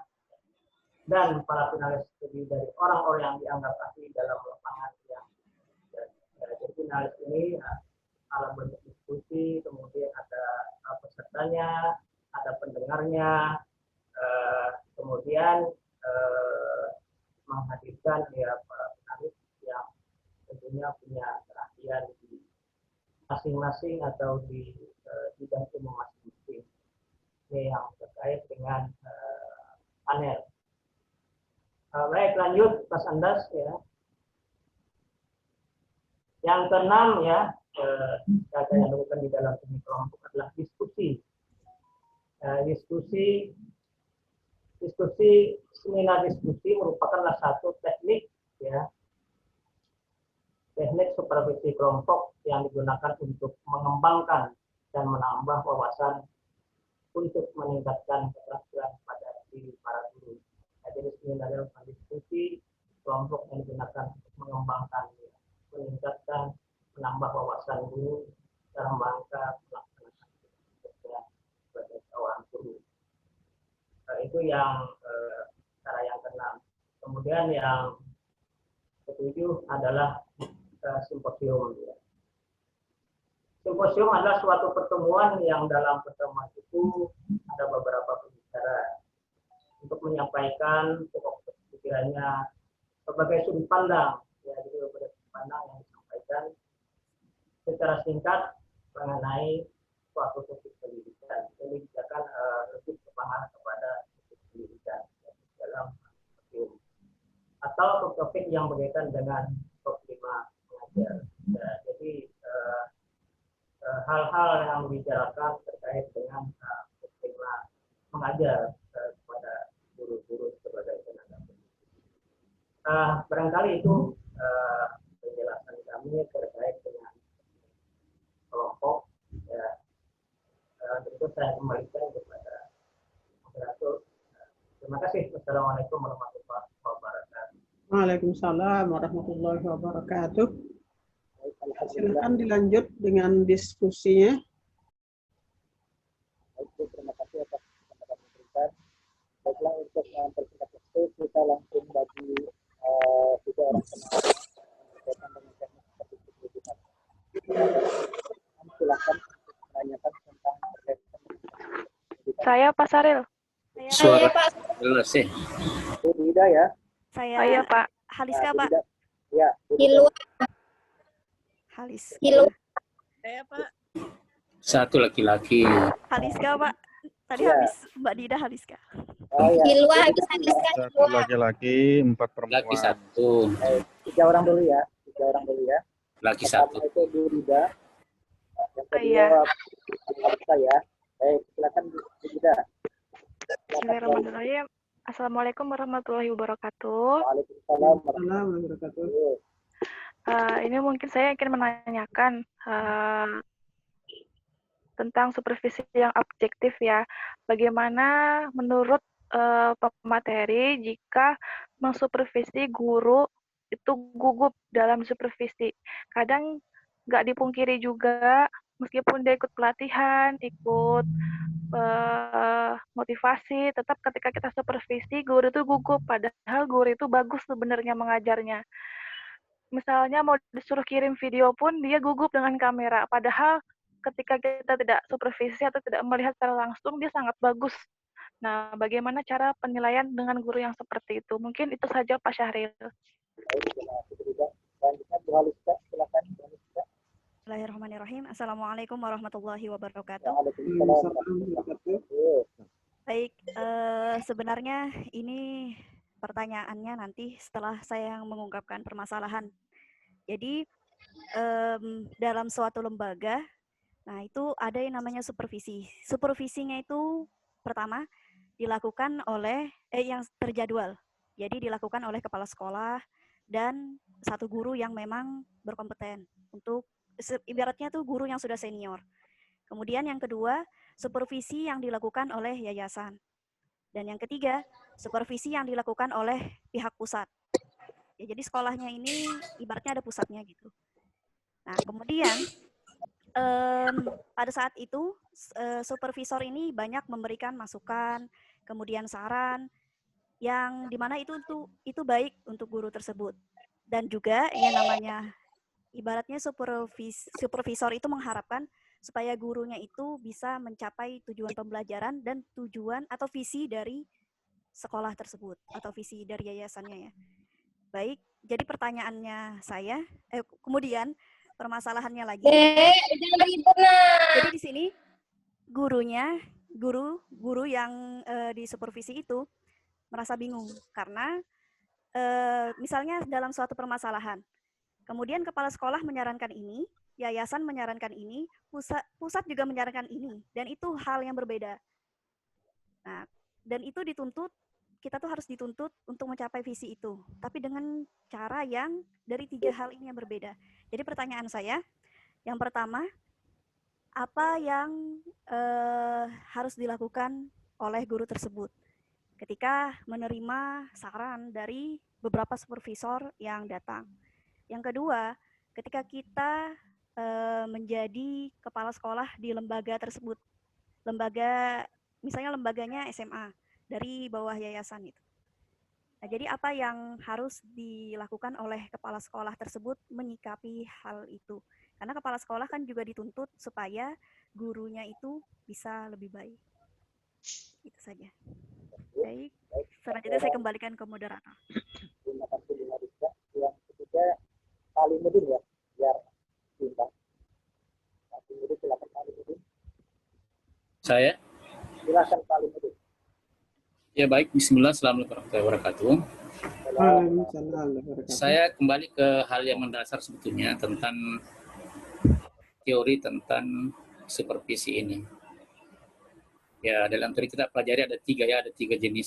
dan para finalis terdiri dari orang-orang yang dianggap ahli dalam lapangan yang jadi finalis ini alat bentuk diskusi, kemudian ada pesertanya, ada pendengarnya, kemudian menghadirkan, ya, para finalis yang tentunya punya keahlian di masing-masing atau di bidang ilmu masing-masing. Ini yang terkait dengan panel. Baik, lanjut Mas Andas, ya. Yang keenam, ya, yang dilakukan di dalam kelompok adalah diskusi. Seminar diskusi merupakan satu teknik, ya, teknik supervisi kelompok yang digunakan untuk mengembangkan dan menambah wawasan untuk meningkatkan keterampilan pada diri para guru. Nah, jadi ini adalah diskusi kelompok yang digunakan untuk mengembangkan, ya, meningkatkan, menambah wawasan guru dalam rangka melaksanakan tugasnya sebagai seorang guru. Itu yang cara yang keenam. Kemudian yang ketujuh adalah simposium. Ya. Simposium adalah suatu pertemuan yang dalam pertemuan itu ada beberapa pembicara untuk menyampaikan pokok pikirannya sebagai sudut pandang, ya, jadi beberapa sudut pandang yang disampaikan secara singkat mengenai suatu topik pendidikan. Jadi akan lebih berpengaruh kepada topik pendidikan, ya, dalam simposium atau topik yang berkaitan dengan top 5 mengajar. Ya, jadi hal-hal yang dibicarakan terkait dengan tema mengajar Barangkali itu penjelasan kami terkait dengan kelompok. Ya, tentu saya kembalikan kepada moderator. Terima kasih. Wassalamualaikum warahmatullahi wabarakatuh. Waalaikumsalam warahmatullahi wabarakatuh. Alhamdulillah. Silakan dilanjut dengan diskusinya. Baik, terima kasih atas kesempatan yang diberikan. Baiklah, untuk mempersingkat waktu, kita langsung bagi tiga orang penanya berkaitan dengan teknik seperti itu. Silakan menanyakan tentang berkaitan dengan Saya Pak Saril. Suara jelas sih. Bu Rida ya. Saya Pak. Haliska, Bu Pak. Rida. Ya, Bu Rida. Hilwa, Halis. Hilwa, Saya Pak. Satu laki-laki. Haliska, Pak. Tadi Iya. habis Mbak Dida Haliska. Oh ya. Hilwa habis Haliska. Satu laki-laki, 4 perempuan. Laki satu. Baik, tiga orang dulu ya. Laki Pertama satu. itu Bu Rida. Yang kedua Iya. Alisa ya. Baik, silakan Bu Rida. Bismillahirrahmanirrahim. Assalamualaikum warahmatullahi wabarakatuh. Waalaikumsalam Salam wabarakatuh. warahmatullahi. Ini mungkin saya ingin menanyakan tentang supervisi yang objektif ya. Bagaimana menurut pemateri jika mensupervisi guru itu gugup dalam supervisi? Kadang nggak dipungkiri juga, meskipun dia ikut pelatihan, ikut motivasi, tetap ketika kita supervisi, guru itu gugup, padahal guru itu bagus sebenarnya mengajarnya. Misalnya mau disuruh kirim video pun dia gugup dengan kamera, padahal ketika kita tidak supervisi atau tidak melihat secara langsung, dia sangat bagus. Nah, bagaimana cara penilaian dengan guru yang seperti itu? Mungkin itu saja Pak Syahril. Baik, terima kasih Bu Rida. Selanjutnya Bu Haliska, silakan Bu Haliska. Bismillahirrahmanirrahim. Assalamualaikum warahmatullahi wabarakatuh. Waalaikumsalam Waalaikumsalam warahmatullahi wabarakatuh. Baik, sebenarnya ini pertanyaannya nanti setelah saya mengungkapkan permasalahan. Jadi dalam suatu lembaga, nah itu ada yang namanya supervisi. Supervisinya itu pertama dilakukan oleh yang terjadwal. Jadi dilakukan oleh kepala sekolah dan satu guru yang memang berkompeten untuk ibaratnya tuh guru yang sudah senior. Kemudian yang kedua, supervisi yang dilakukan oleh yayasan. Dan yang ketiga, supervisi yang dilakukan oleh pihak pusat. Ya, jadi sekolahnya ini ibaratnya ada pusatnya gitu. Nah, kemudian pada saat itu supervisor ini banyak memberikan masukan, kemudian saran yang dimana itu baik untuk guru tersebut. Dan juga yang namanya ibaratnya supervisor itu mengharapkan supaya gurunya itu bisa mencapai tujuan pembelajaran dan tujuan atau visi dari sekolah tersebut atau visi dari yayasannya ya. Baik, jadi pertanyaannya saya, kemudian permasalahannya lagi. Jadi di sini guru yang disupervisi itu merasa bingung karena misalnya dalam suatu permasalahan, kemudian kepala sekolah menyarankan ini, yayasan menyarankan ini, pusat juga menyarankan ini, dan itu hal yang berbeda. Nah, dan itu kita tuh harus dituntut untuk mencapai visi itu, tapi dengan cara yang dari tiga hal ini yang berbeda. Jadi pertanyaan saya, yang pertama, apa yang harus dilakukan oleh guru tersebut ketika menerima saran dari beberapa supervisor yang datang? Yang kedua, ketika kita menjadi kepala sekolah di lembaga tersebut, misalnya lembaganya SMA, dari bawah yayasan itu. Nah, jadi apa yang harus dilakukan oleh kepala sekolah tersebut menyikapi hal itu? Karena kepala sekolah kan juga dituntut supaya gurunya itu bisa lebih baik. Itu saja. Baik, selanjutnya saya kembalikan ke moderator. Terima kasih Bu Haliska. Yang ketiga, Alimudin ya, biar singkat. Alimudin, silakan Alimudin. Saya? Silakan Alimudin. Ya baik, bismillah, assalamualaikum warahmatullahi wabarakatuh. Waalaikumsalam wabarakatuh. Saya kembali ke hal yang mendasar sebetulnya tentang teori tentang supervisi ini. Ya, dalam teori kita pelajari ada tiga jenis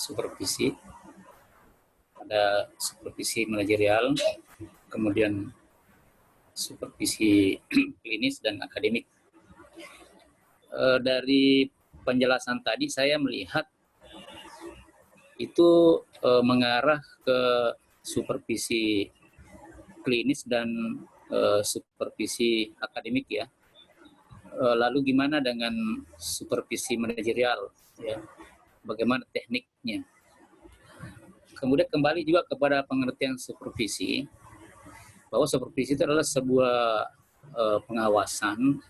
supervisi. ada supervisi manajerial, kemudian supervisi klinis dan akademik. Dari penjelasan tadi saya melihat itu mengarah ke supervisi klinis dan supervisi akademik ya. Lalu gimana dengan supervisi manajerial ya? Bagaimana tekniknya? Kemudian kembali juga kepada pengertian supervisi, bahwa supervisi itu adalah sebuah pengawasan,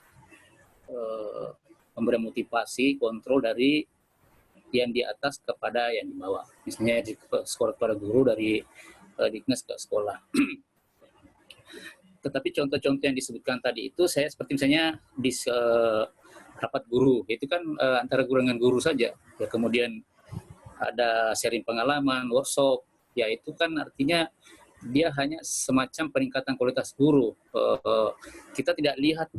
pemberian motivasi, kontrol dari yang di atas kepada yang di bawah. Misalnya di sekolah kepada guru, dari Diknas ke sekolah. Tetapi contoh-contoh yang disebutkan tadi itu saya seperti misalnya di rapat guru, itu kan antara guru dengan guru saja. Ya, kemudian ada sharing pengalaman, workshop, ya itu kan artinya dia hanya semacam peningkatan kualitas guru. Kita tidak lihat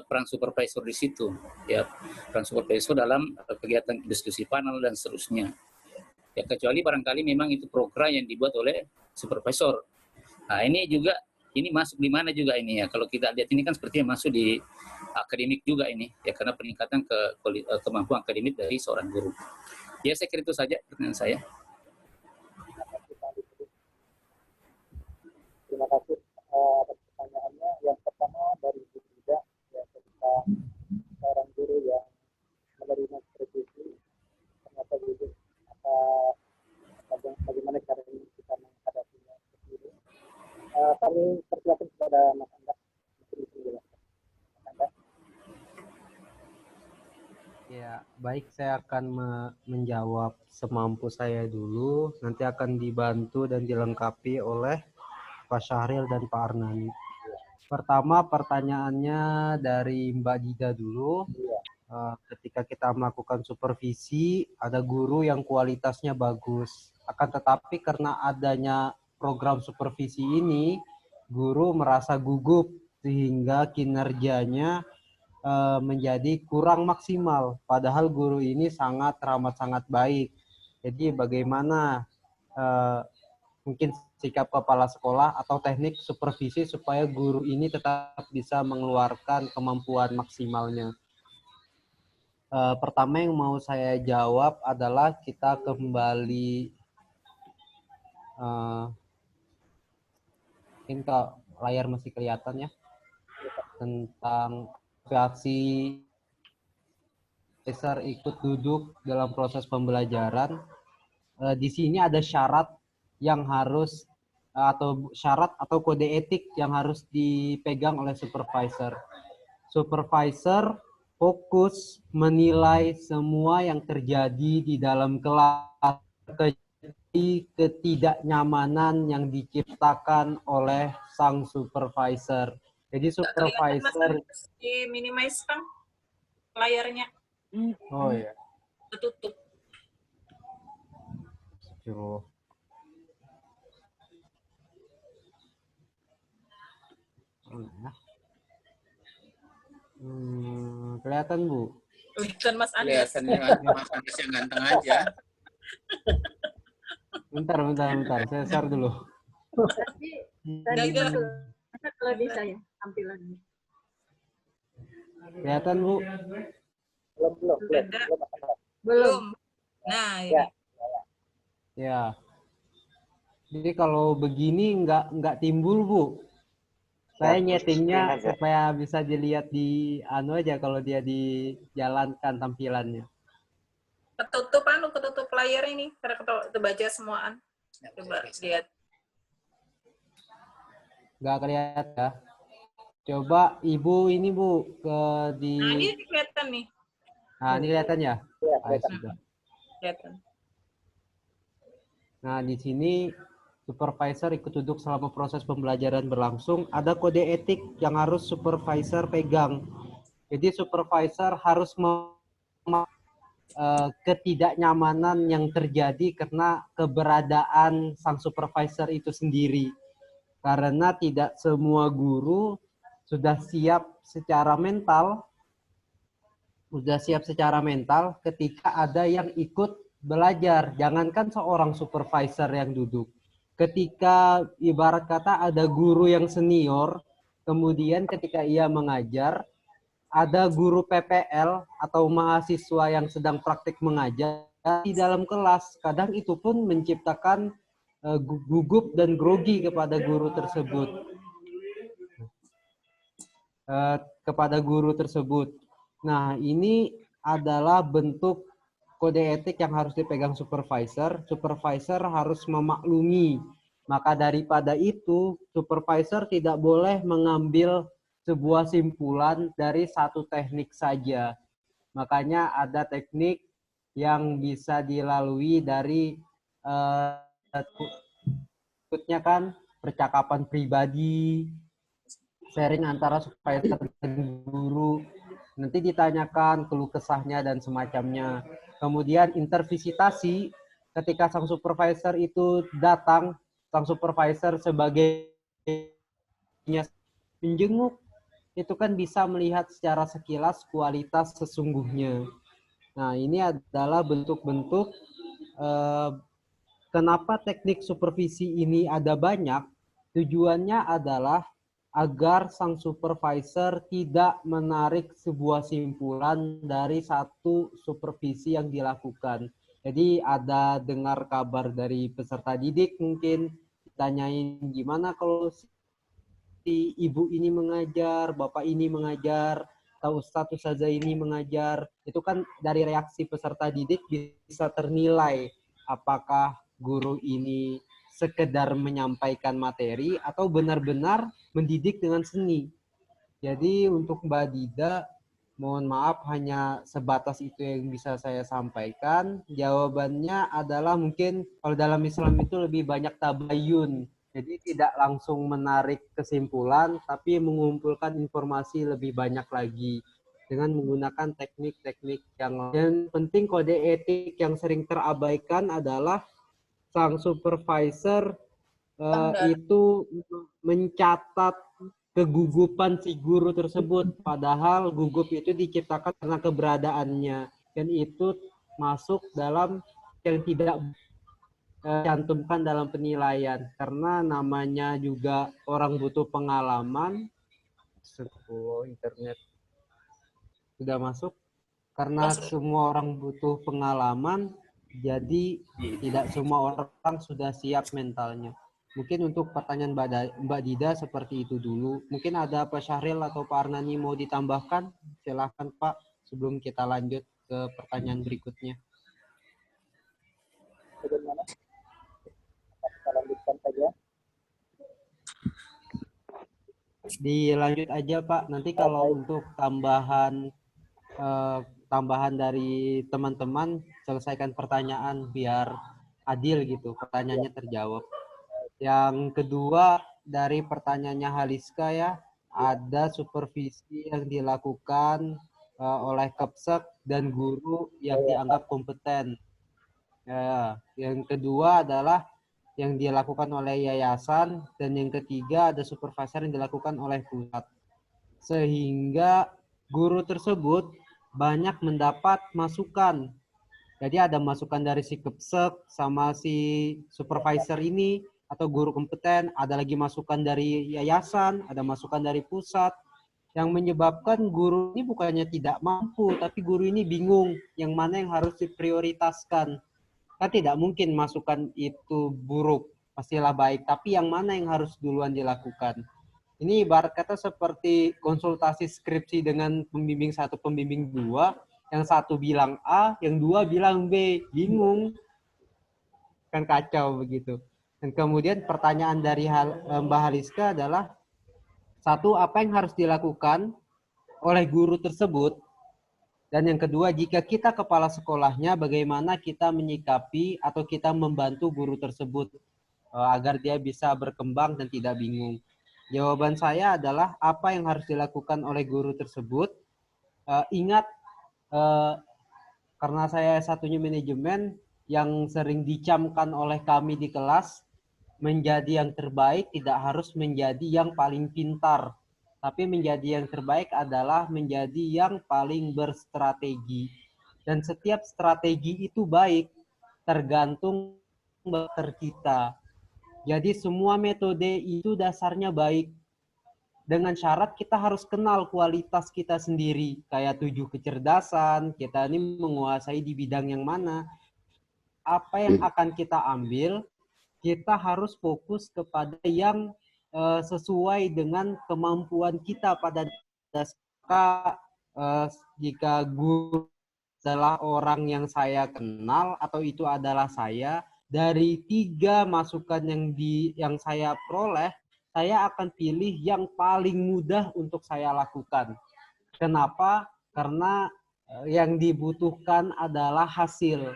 peran supervisor di situ, ya, peran supervisor dalam kegiatan diskusi panel dan seterusnya. Ya, kecuali barangkali memang itu program yang dibuat oleh supervisor. Nah, ini juga ini masuk di mana juga ini ya? Kalau kita lihat ini kan sepertinya masuk di akademik juga ini, ya, karena peningkatan kemampuan akademik dari seorang guru. Ya, saya kira itu saja pertanyaan saya. Terima kasih atas pertanyaannya. Yang pertama dari Bu Frida, ya, ketika seorang guru yang menerima supervisi ternyata gugur, bagaimana cara kita menghadapinya seperti ini? Kami persilakan kepada Mas Anda. Ya, baik, saya akan menjawab semampu saya dulu, nanti akan dibantu dan dilengkapi oleh Pak Syahril dan Pak Arnani. Pertama, pertanyaannya dari Mbak Dida dulu. Ketika kita melakukan supervisi, ada guru yang kualitasnya bagus. Akan tetapi karena adanya program supervisi ini, guru merasa gugup sehingga kinerjanya menjadi kurang maksimal. Padahal guru ini sangat teramat sangat baik. Jadi bagaimana mungkin sikap kepala sekolah atau teknik supervisi supaya guru ini tetap bisa mengeluarkan kemampuan maksimalnya. Pertama yang mau saya jawab adalah kita kembali mungkin ke layar masih kelihatan ya, tentang reaksi supervisor ikut duduk dalam proses pembelajaran. Di sini ada syarat yang harus syarat atau kode etik yang harus dipegang oleh supervisor. Supervisor fokus menilai semua yang terjadi di dalam kelas, ketidaknyamanan yang diciptakan oleh sang supervisor. Jadi supervisor di minimize kan layarnya. Oh ya. Tertutup. Kelihatan Bu? Kelihatan Mas Anies. Kelihatannya Mas Anies yang ganteng aja. Bentar, saya share dulu. Tadi kalau di saya tampilannya. Kelihatan Bu? Belum. Nah, ya. Ya. Jadi kalau begini nggak timbul Bu. Saya nyetingnya supaya bisa dilihat di aja kalau dia dijalankan tampilannya. Ketutup layar ini karena kebaca semuaan. Coba lihat. Nggak kelihatan ya. Coba Ibu ini Bu di. Nah, ini kelihatan nih. Nah, ini kelihatan ya? Sudah. Kelihatan. Nah, di sini supervisor ikut duduk selama proses pembelajaran berlangsung. Ada kode etik yang harus supervisor pegang. Jadi supervisor harus ketidaknyamanan yang terjadi karena keberadaan sang supervisor itu sendiri. Karena tidak semua guru sudah siap secara mental ketika ada yang ikut belajar. Jangankan seorang supervisor yang duduk. ketika ibarat kata ada guru yang senior, kemudian ketika ia mengajar, ada guru PPL atau mahasiswa yang sedang praktik mengajar di dalam kelas. Kadang itu pun menciptakan gugup dan grogi kepada guru tersebut. Nah, ini adalah bentuk kode etik yang harus dipegang supervisor. Supervisor harus memaklumi. Maka daripada itu, supervisor tidak boleh mengambil sebuah simpulan dari satu teknik saja. Makanya ada teknik yang bisa dilalui dari berikutnya kan percakapan pribadi, sharing antara supervisor dan guru, nanti ditanyakan keluh kesahnya dan semacamnya. Kemudian intervisitasi, ketika sang supervisor itu datang, sang supervisor sebagai menjenguk, itu kan bisa melihat secara sekilas kualitas sesungguhnya. Nah, ini adalah bentuk-bentuk kenapa teknik supervisi ini ada banyak. Tujuannya adalah agar sang supervisor tidak menarik sebuah simpulan dari satu supervisi yang dilakukan. Jadi ada dengar kabar dari peserta didik, mungkin ditanyain gimana kalau si ibu ini mengajar, bapak ini mengajar, atau ustadz ustazah ini mengajar. Itu kan dari reaksi peserta didik bisa ternilai apakah guru ini sekedar menyampaikan materi atau benar-benar mendidik dengan seni. Jadi untuk Mbak Dida, mohon maaf hanya sebatas itu yang bisa saya sampaikan. Jawabannya adalah mungkin kalau dalam Islam itu lebih banyak tabayun. Jadi tidak langsung menarik kesimpulan, tapi mengumpulkan informasi lebih banyak lagi dengan menggunakan teknik-teknik yang lain. Dan penting kode etik yang sering terabaikan adalah sang supervisor itu mencatat kegugupan si guru tersebut, padahal gugup itu diciptakan karena keberadaannya, dan itu masuk dalam yang tidak cantumkan dalam penilaian, karena namanya juga orang butuh pengalaman. Internet sudah masuk, karena semua orang butuh pengalaman. Jadi tidak semua orang sudah siap mentalnya. Mungkin untuk pertanyaan Mbak Dida seperti itu dulu. Mungkin ada Pak Syahril atau Pak Arnani mau ditambahkan? Silahkan Pak, sebelum kita lanjut ke pertanyaan berikutnya. Bagaimana? Kita lanjutkan saja. Dilanjut aja Pak. Nanti kalau untuk tambahan dari teman-teman, selesaikan pertanyaan biar adil gitu, pertanyaannya terjawab. Yang kedua dari pertanyaannya Haliska ya, ada supervisi yang dilakukan oleh Kepsek dan guru yang dianggap kompeten. Ya, yang kedua adalah yang dilakukan oleh yayasan, dan yang ketiga ada supervisor yang dilakukan oleh pusat. Sehingga guru tersebut banyak mendapat masukan. Jadi ada masukan dari si Kepsek sama si supervisor ini atau guru kompeten, ada lagi masukan dari yayasan, ada masukan dari pusat, yang menyebabkan guru ini bukannya tidak mampu, tapi guru ini bingung yang mana yang harus diprioritaskan. Kan tidak mungkin masukan itu buruk, pastilah baik, tapi yang mana yang harus duluan dilakukan. Ini ibarat kata seperti konsultasi skripsi dengan pembimbing 1, pembimbing 2, yang satu bilang A, yang 2 bilang B, bingung. Kan kacau begitu. Dan kemudian pertanyaan dari Mbak Haliska adalah, satu, apa yang harus dilakukan oleh guru tersebut? Dan yang kedua, jika kita kepala sekolahnya, bagaimana kita menyikapi atau kita membantu guru tersebut agar dia bisa berkembang dan tidak bingung? Jawaban saya adalah apa yang harus dilakukan oleh guru tersebut. Ingat, karena saya satunya manajemen, yang sering dicamkan oleh kami di kelas, menjadi yang terbaik tidak harus menjadi yang paling pintar. Tapi menjadi yang terbaik adalah menjadi yang paling berstrategi. Dan setiap strategi itu baik, tergantung karakter kita. Jadi semua metode itu dasarnya baik. Dengan syarat kita harus kenal kualitas kita sendiri. Kayak 7 kecerdasan, kita ini menguasai di bidang yang mana. Apa yang akan kita ambil, kita harus fokus kepada yang sesuai dengan kemampuan kita pada dasarnya. Jika guru adalah orang yang saya kenal atau itu adalah saya, dari 3 masukan yang saya peroleh, saya akan pilih yang paling mudah untuk saya lakukan. Kenapa? Karena yang dibutuhkan adalah hasil.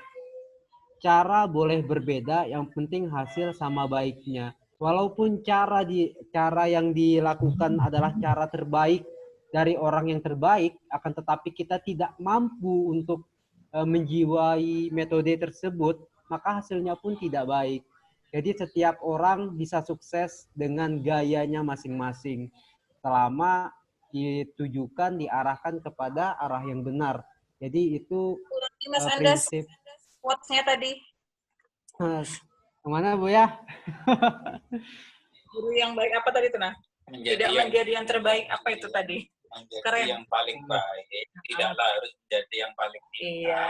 Cara boleh berbeda, yang penting hasil sama baiknya. Walaupun cara yang dilakukan adalah cara terbaik dari orang yang terbaik, akan tetapi kita tidak mampu untuk menjiwai metode tersebut, maka hasilnya pun tidak baik. Jadi setiap orang bisa sukses dengan gayanya masing-masing, selama ditujukan, diarahkan kepada arah yang benar. Jadi itu Mas Andas, prinsip. quotes-nya tadi. Kemana Bu ya? Guru yang baik apa tadi tuh, nah? Tidak menjadi yang terbaik, apa itu tadi? Menjadi Keren. yang paling baik, tidaklah harus menjadi yang paling pintar. Iya.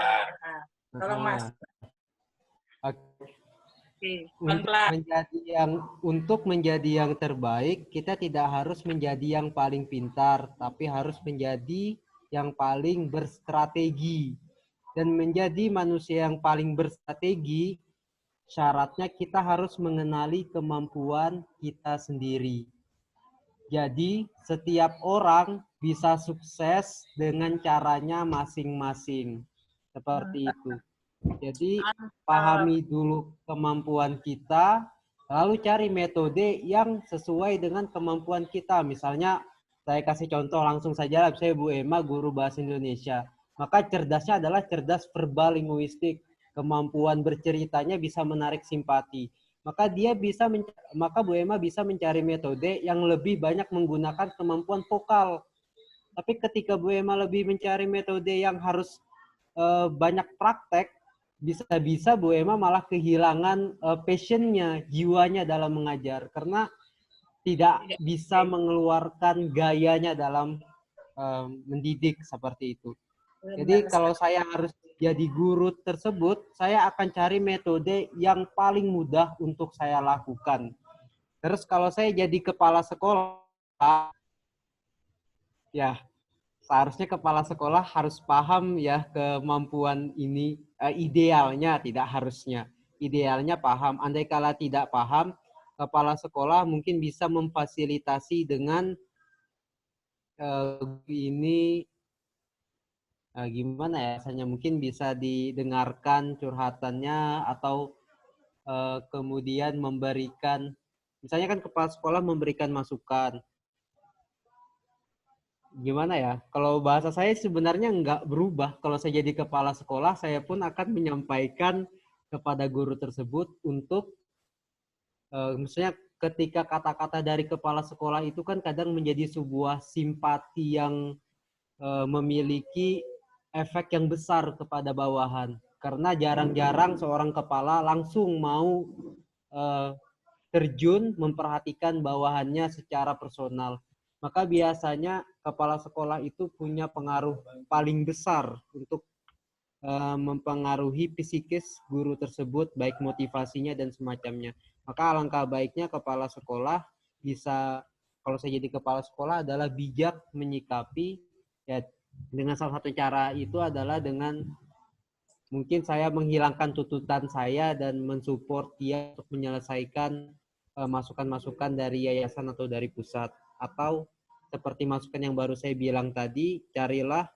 Tolong Mas. Untuk menjadi yang terbaik, kita tidak harus menjadi yang paling pintar, tapi harus menjadi yang paling berstrategi. Dan menjadi manusia yang paling berstrategi, syaratnya kita harus mengenali kemampuan kita sendiri. Jadi, setiap orang bisa sukses dengan caranya masing-masing. Seperti itu. Jadi, pahami dulu kemampuan kita, lalu cari metode yang sesuai dengan kemampuan kita. Misalnya, saya kasih contoh langsung saja, saya Bu Emma, guru bahasa Indonesia. Maka cerdasnya adalah cerdas verbal linguistik. Kemampuan berceritanya bisa menarik simpati. Maka Bu Emma bisa mencari metode yang lebih banyak menggunakan kemampuan vokal. Tapi ketika Bu Emma lebih mencari metode yang harus banyak praktek, bisa-bisa Bu Emma malah kehilangan passion-nya, jiwanya dalam mengajar, karena tidak bisa mengeluarkan gayanya dalam mendidik seperti itu. Jadi kalau saya harus jadi guru tersebut, saya akan cari metode yang paling mudah untuk saya lakukan. Terus kalau saya jadi kepala sekolah, ya seharusnya kepala sekolah harus paham ya kemampuan ini, idealnya, tidak harusnya. Idealnya paham. Andai kala tidak paham, kepala sekolah mungkin bisa memfasilitasi dengan gimana ya, rasanya mungkin bisa didengarkan curhatannya atau kemudian memberikan, misalnya kan kepala sekolah memberikan masukan. Gimana ya, kalau bahasa saya sebenarnya nggak berubah. Kalau saya jadi kepala sekolah, saya pun akan menyampaikan kepada guru tersebut untuk, misalnya ketika kata-kata dari kepala sekolah itu kan kadang menjadi sebuah simpati yang memiliki efek yang besar kepada bawahan. Karena jarang-jarang seorang kepala langsung mau terjun memperhatikan bawahannya secara personal. Maka biasanya kepala sekolah itu punya pengaruh paling besar untuk mempengaruhi psikis guru tersebut, baik motivasinya dan semacamnya. Maka alangkah baiknya kepala sekolah bisa, kalau saya jadi kepala sekolah, adalah bijak menyikapi, ya dengan salah satu cara itu adalah dengan mungkin saya menghilangkan tuntutan saya dan mensupport dia untuk menyelesaikan masukan-masukan dari yayasan atau dari pusat. Atau seperti masukan yang baru saya bilang tadi, carilah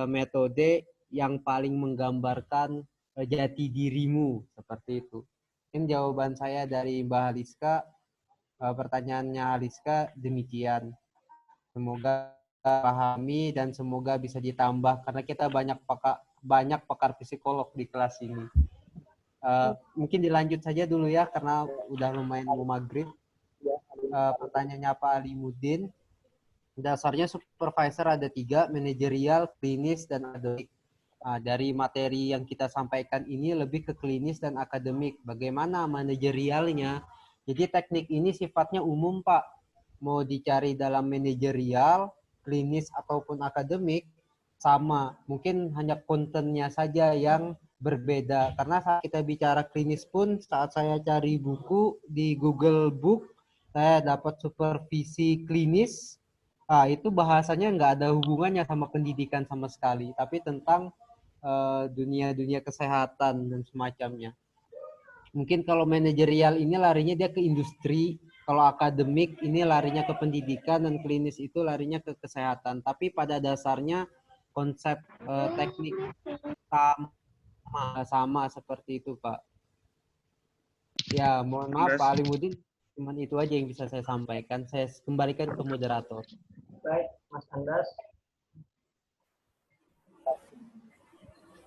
metode yang paling menggambarkan jati dirimu, seperti itu. Ini jawaban saya dari Mbak Haliska. Pertanyaannya Haliska demikian. Semoga pahami dan semoga bisa ditambah, karena kita banyak pakar psikolog di kelas ini. Mungkin dilanjut saja dulu ya, karena udah lumayan mau maghrib. Pertanyaannya Pak Alimuddin. Dasarnya supervisor ada 3, manajerial, klinis, dan akademik. Dari materi yang kita sampaikan ini lebih ke klinis dan akademik. Bagaimana manajerialnya? Jadi teknik ini sifatnya umum, Pak. Mau dicari dalam manajerial, klinis, ataupun akademik, sama. Mungkin hanya kontennya saja yang berbeda. Karena saat kita bicara klinis pun, saat saya cari buku di Google Book, saya dapat supervisi klinis. Nah, itu bahasanya nggak ada hubungannya sama pendidikan sama sekali, tapi tentang dunia-dunia kesehatan dan semacamnya. Mungkin kalau manajerial ini larinya dia ke industri, kalau akademik ini larinya ke pendidikan, dan klinis itu larinya ke kesehatan. Tapi pada dasarnya konsep teknik sama seperti itu, Pak. Ya, mohon maaf Pak Alimuddin, cuman itu aja yang bisa saya sampaikan. Saya kembalikan ke moderator. Baik, Mas Andas.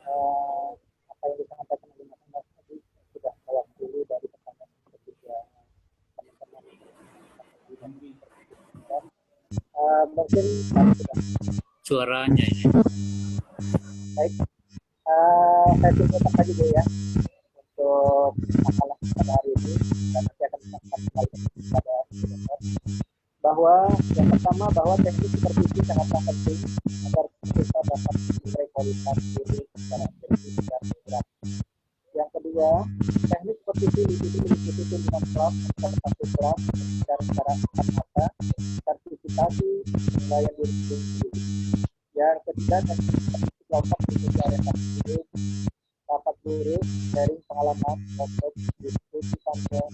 Apa yang disampaikan oleh Mas Andas tadi sudah mewakili dari pertanyaan ketiga teman-teman. Mungkin suaranya ini. Baik, saya tunjukkan saja dulu ya untuk makalah pada hari ini, dan nanti akan disampaikan kepada dokter bahwa yang pertama bahwa teknik supervisi sangatlah penting agar kita dapat menilai kualitas diri secara objektif dan akurat. Yang kedua, teknik supervisi meliputi tuntunan kelas serta kelas secara empat mata, sertifikasi, penilaian diri sendiri. Yang ketiga, teknik supervisi kelompok meliputi orientasi hidup, rapat guru, sharing pengalaman, workshop, diskusi sampel,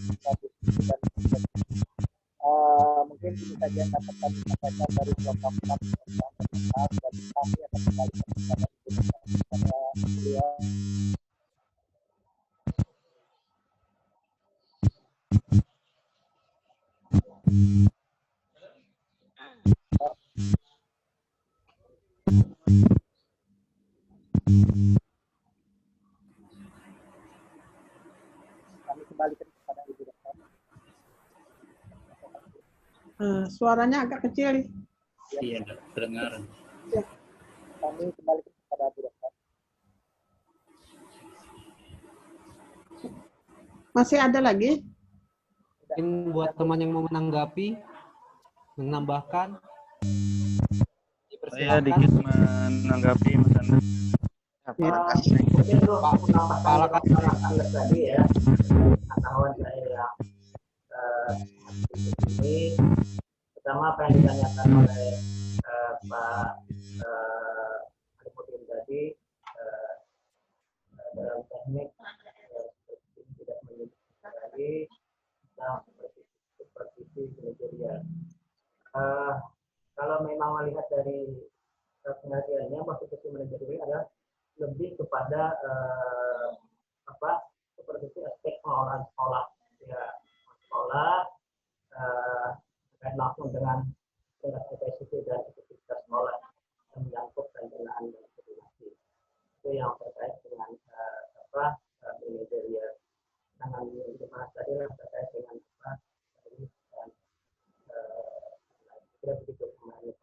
diskusi dan diskusi. Mungkin ini saja yang dapat kami sampaikan dari kelompok 4 dan kami akan kembali kepada beliau. Kami kembalikan kepada Ibu Dokter. Suaranya agak kecil. Iya, terdengar. Ya. Kami kembalikan kepada Ibu Dokter. Masih ada lagi? Mungkin buat teman yang mau menanggapi, menambahkan. Saya dikit menanggapi Mas Andas. Mungkin untuk menambahkan Andas tadi ya, pengetahuan saya yang ini, pertama apa yang ditanyakan oleh Pak Alimuddin tadi, dalam teknik tidak menyebutkan tadi tentang supervisi manajerial. Kalau memang melihat dari pengertiannya, supervisi manajerial adalah lebih kepada supervisi aspek pengelolaan sekolah, ya, sekolah terkait langsung dengan tingkat kapasitas dan efektivitas sekolah yang menyangkut perencanaan dan koordinasi. Itu yang terkait dengan manajerial. Dengan yang dibahas tadi lah terkait dengan dan kira begitu kemarin.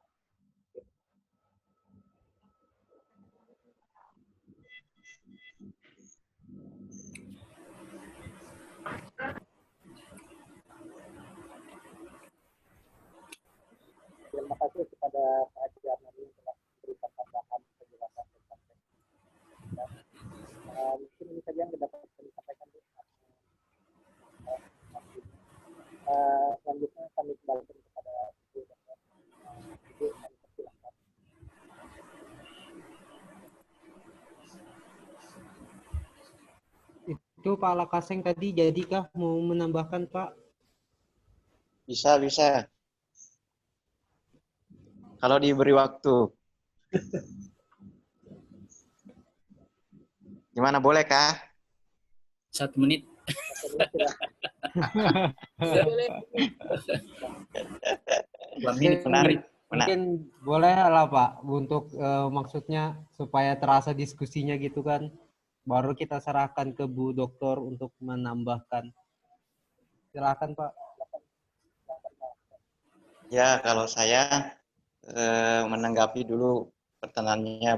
Terima kasih kepada Pak Haji Armani yang telah memberikan tambahan penjelasan tentang teknik. Mungkin ini saja yang dapat kami sampaikan. Selanjutnya kami kembalikan kepada Ibu Dokter. Ibu, kami persilahkan. Itu Pak Lakaseng tadi, jadikah mau menambahkan, Pak? Bisa. Kalau diberi waktu. Gimana, boleh kah? 1 menit. Menarik. Mungkin boleh lah Pak, untuk maksudnya supaya terasa diskusinya gitu kan. Baru kita serahkan ke Bu Dokter untuk menambahkan. Silakan Pak. Ya, kalau saya menanggapi dulu pertanyaannya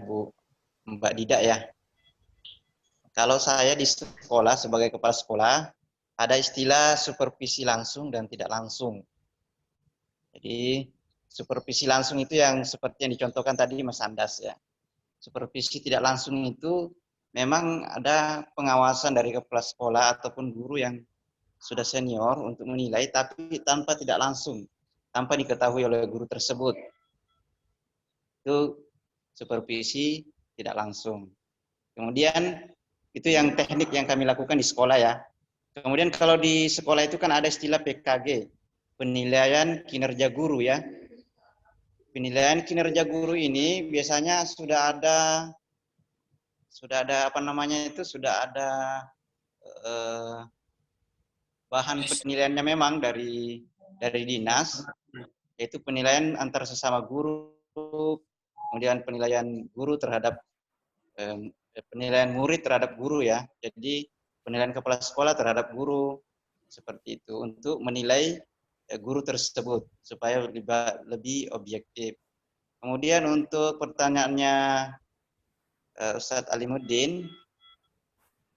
Mbak Dida ya. Kalau saya di sekolah sebagai kepala sekolah, ada istilah supervisi langsung dan tidak langsung. Jadi supervisi langsung itu yang seperti yang dicontohkan tadi Mas Andas ya. Supervisi tidak langsung itu memang ada pengawasan dari kepala sekolah ataupun guru yang sudah senior untuk menilai, tapi tanpa tidak langsung, tanpa diketahui oleh guru tersebut. Itu supervisi tidak langsung. Kemudian itu yang teknik yang kami lakukan di sekolah ya. Kemudian kalau di sekolah itu kan ada istilah PKG, penilaian kinerja guru ya. Penilaian kinerja guru ini biasanya sudah ada apa namanya itu, sudah ada bahan penilaiannya memang dari dinas, yaitu penilaian antar sesama guru, kemudian penilaian guru terhadap penilaian murid terhadap guru ya. Jadi penilaian kepala sekolah terhadap guru seperti itu untuk menilai guru tersebut supaya lebih objektif. Kemudian untuk pertanyaannya Ustadz Alimuddin,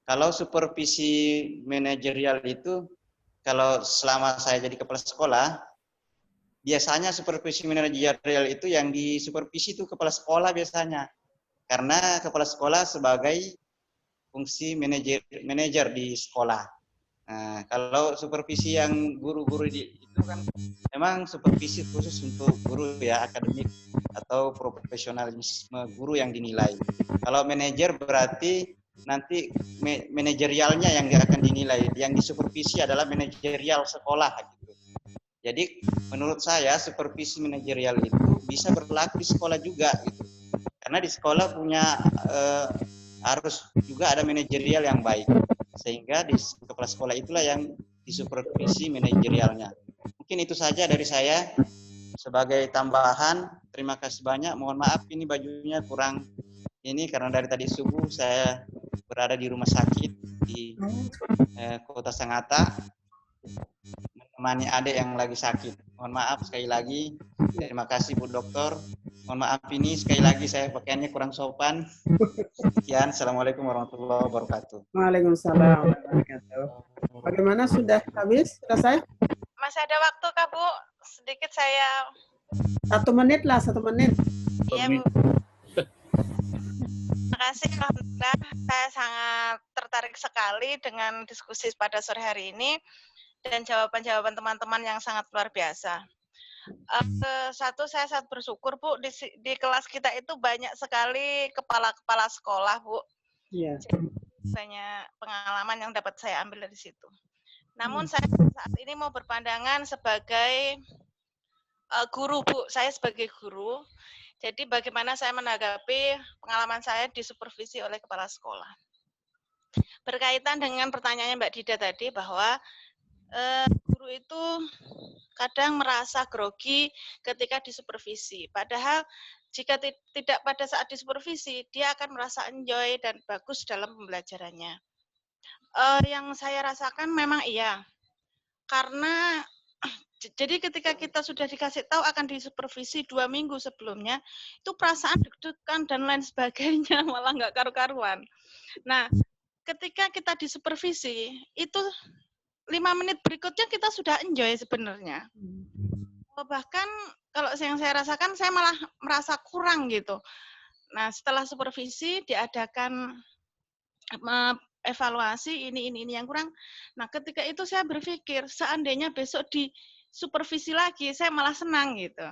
kalau supervisi manajerial itu, kalau selama saya jadi kepala sekolah, biasanya supervisi manajerial itu yang disupervisi itu kepala sekolah biasanya. Karena kepala sekolah sebagai fungsi manajer di sekolah. Nah, kalau supervisi yang guru-guru itu kan memang supervisi khusus untuk guru ya, akademik atau profesionalisme guru yang dinilai. Kalau manajer berarti nanti manajerialnya yang akan dinilai, yang disupervisi adalah manajerial sekolah gitu. Jadi menurut saya supervisi manajerial itu bisa berlaku di sekolah juga gitu. Karena di sekolah punya harus juga ada manajerial yang baik. Sehingga di kepala sekolah itulah yang disupervisi manajerialnya. Mungkin itu saja dari saya. Sebagai tambahan, terima kasih banyak. Mohon maaf ini bajunya kurang ini karena dari tadi subuh saya berada di rumah sakit di Kota Sangatta menemani adik yang lagi sakit. Mohon maaf sekali lagi. Terima kasih Bu Dokter. Mohon maaf ini sekali lagi saya pakaiannya kurang sopan. Sekian. Assalamualaikum warahmatullahi wabarakatuh. Waalaikumsalam warahmatullahi wabarakatuh. Bagaimana, sudah habis? Selesai? Masih ada waktu Kak Bu? Sedikit saya. 1 menit lah, 1 menit. Iya Bu. Terima kasih. Alhamdulillah saya sangat tertarik sekali dengan diskusi pada sore hari ini dan jawaban-jawaban teman-teman yang sangat luar biasa. Satu, saya sangat bersyukur Bu, di kelas kita itu banyak sekali kepala-kepala sekolah Bu. Iya. Banyak pengalaman yang dapat saya ambil dari situ. Namun saya saat ini mau berpandangan sebagai guru Bu, saya sebagai guru. Jadi bagaimana saya menanggapi pengalaman saya disupervisi oleh kepala sekolah. Berkaitan dengan pertanyaannya Mbak Dida tadi bahwa guru itu kadang merasa grogi ketika disupervisi. Padahal jika tidak pada saat disupervisi, dia akan merasa enjoy dan bagus dalam pembelajarannya. Yang saya rasakan memang iya. Karena jadi ketika kita sudah dikasih tahu akan disupervisi 2 minggu sebelumnya, itu perasaan deg-degan dan lain sebagainya, malah nggak karu-karuan. Nah, ketika kita disupervisi, itu 5 menit berikutnya kita sudah enjoy sebenarnya. Bahkan kalau yang saya rasakan, saya malah merasa kurang gitu. Nah, setelah supervisi diadakan evaluasi ini yang kurang. Nah, ketika itu saya berpikir seandainya besok disupervisi lagi, saya malah senang gitu.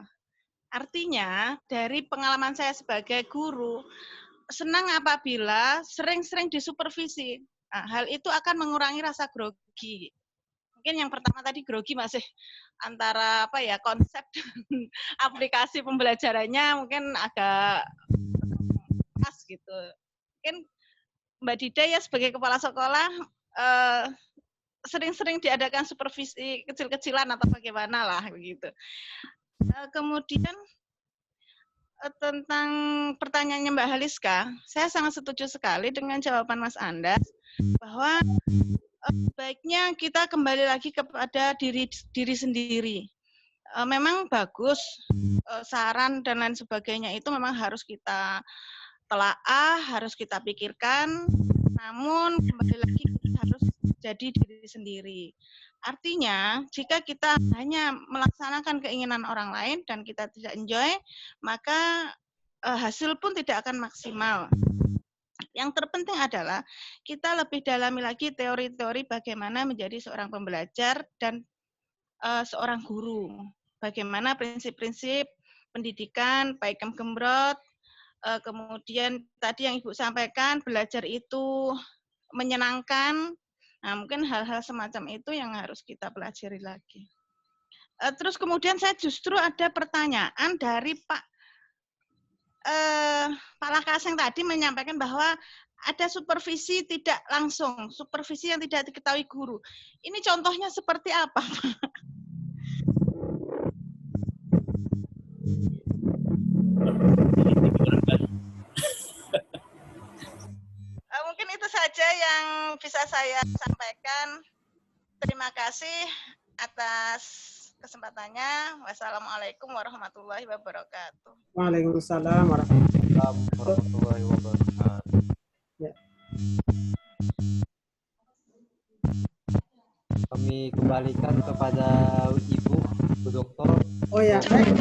Artinya dari pengalaman saya sebagai guru, senang apabila sering-sering disupervisi. Nah, hal itu akan mengurangi rasa grogi. Mungkin yang pertama tadi grogi masih antara apa ya, konsep dan aplikasi pembelajarannya mungkin agak pas gitu. Mungkin Mbak Dida ya sebagai kepala sekolah sering-sering diadakan supervisi kecil-kecilan atau bagaimana lah begitu. Kemudian tentang pertanyaannya Mbak Haliska, saya sangat setuju sekali dengan jawaban Mas Andas bahwa baiknya kita kembali lagi kepada diri sendiri. Memang bagus saran dan lain sebagainya itu memang harus kita telaah, harus kita pikirkan. Namun kembali lagi kita harus jadi diri sendiri. Artinya, jika kita hanya melaksanakan keinginan orang lain dan kita tidak enjoy, maka hasil pun tidak akan maksimal. Yang terpenting adalah kita lebih dalami lagi teori-teori bagaimana menjadi seorang pembelajar dan seorang guru. Bagaimana prinsip-prinsip pendidikan, baik gembrot, kemudian tadi yang Ibu sampaikan, belajar itu menyenangkan. Nah, mungkin hal-hal semacam itu yang harus kita pelajari lagi. Terus kemudian saya justru ada pertanyaan dari Pak Lakaseng tadi menyampaikan bahwa ada supervisi tidak langsung, supervisi yang tidak diketahui guru. Ini contohnya seperti apa, Pak? Mungkin itu saja yang bisa saya sampaikan. Terima kasih atas kesempatannya. Wassalamualaikum warahmatullahi wabarakatuh. Waalaikumsalam warahmatullahi wabarakatuh. Ya. Kami kembalikan kepada Ibu Dokter. Oh ya, baik.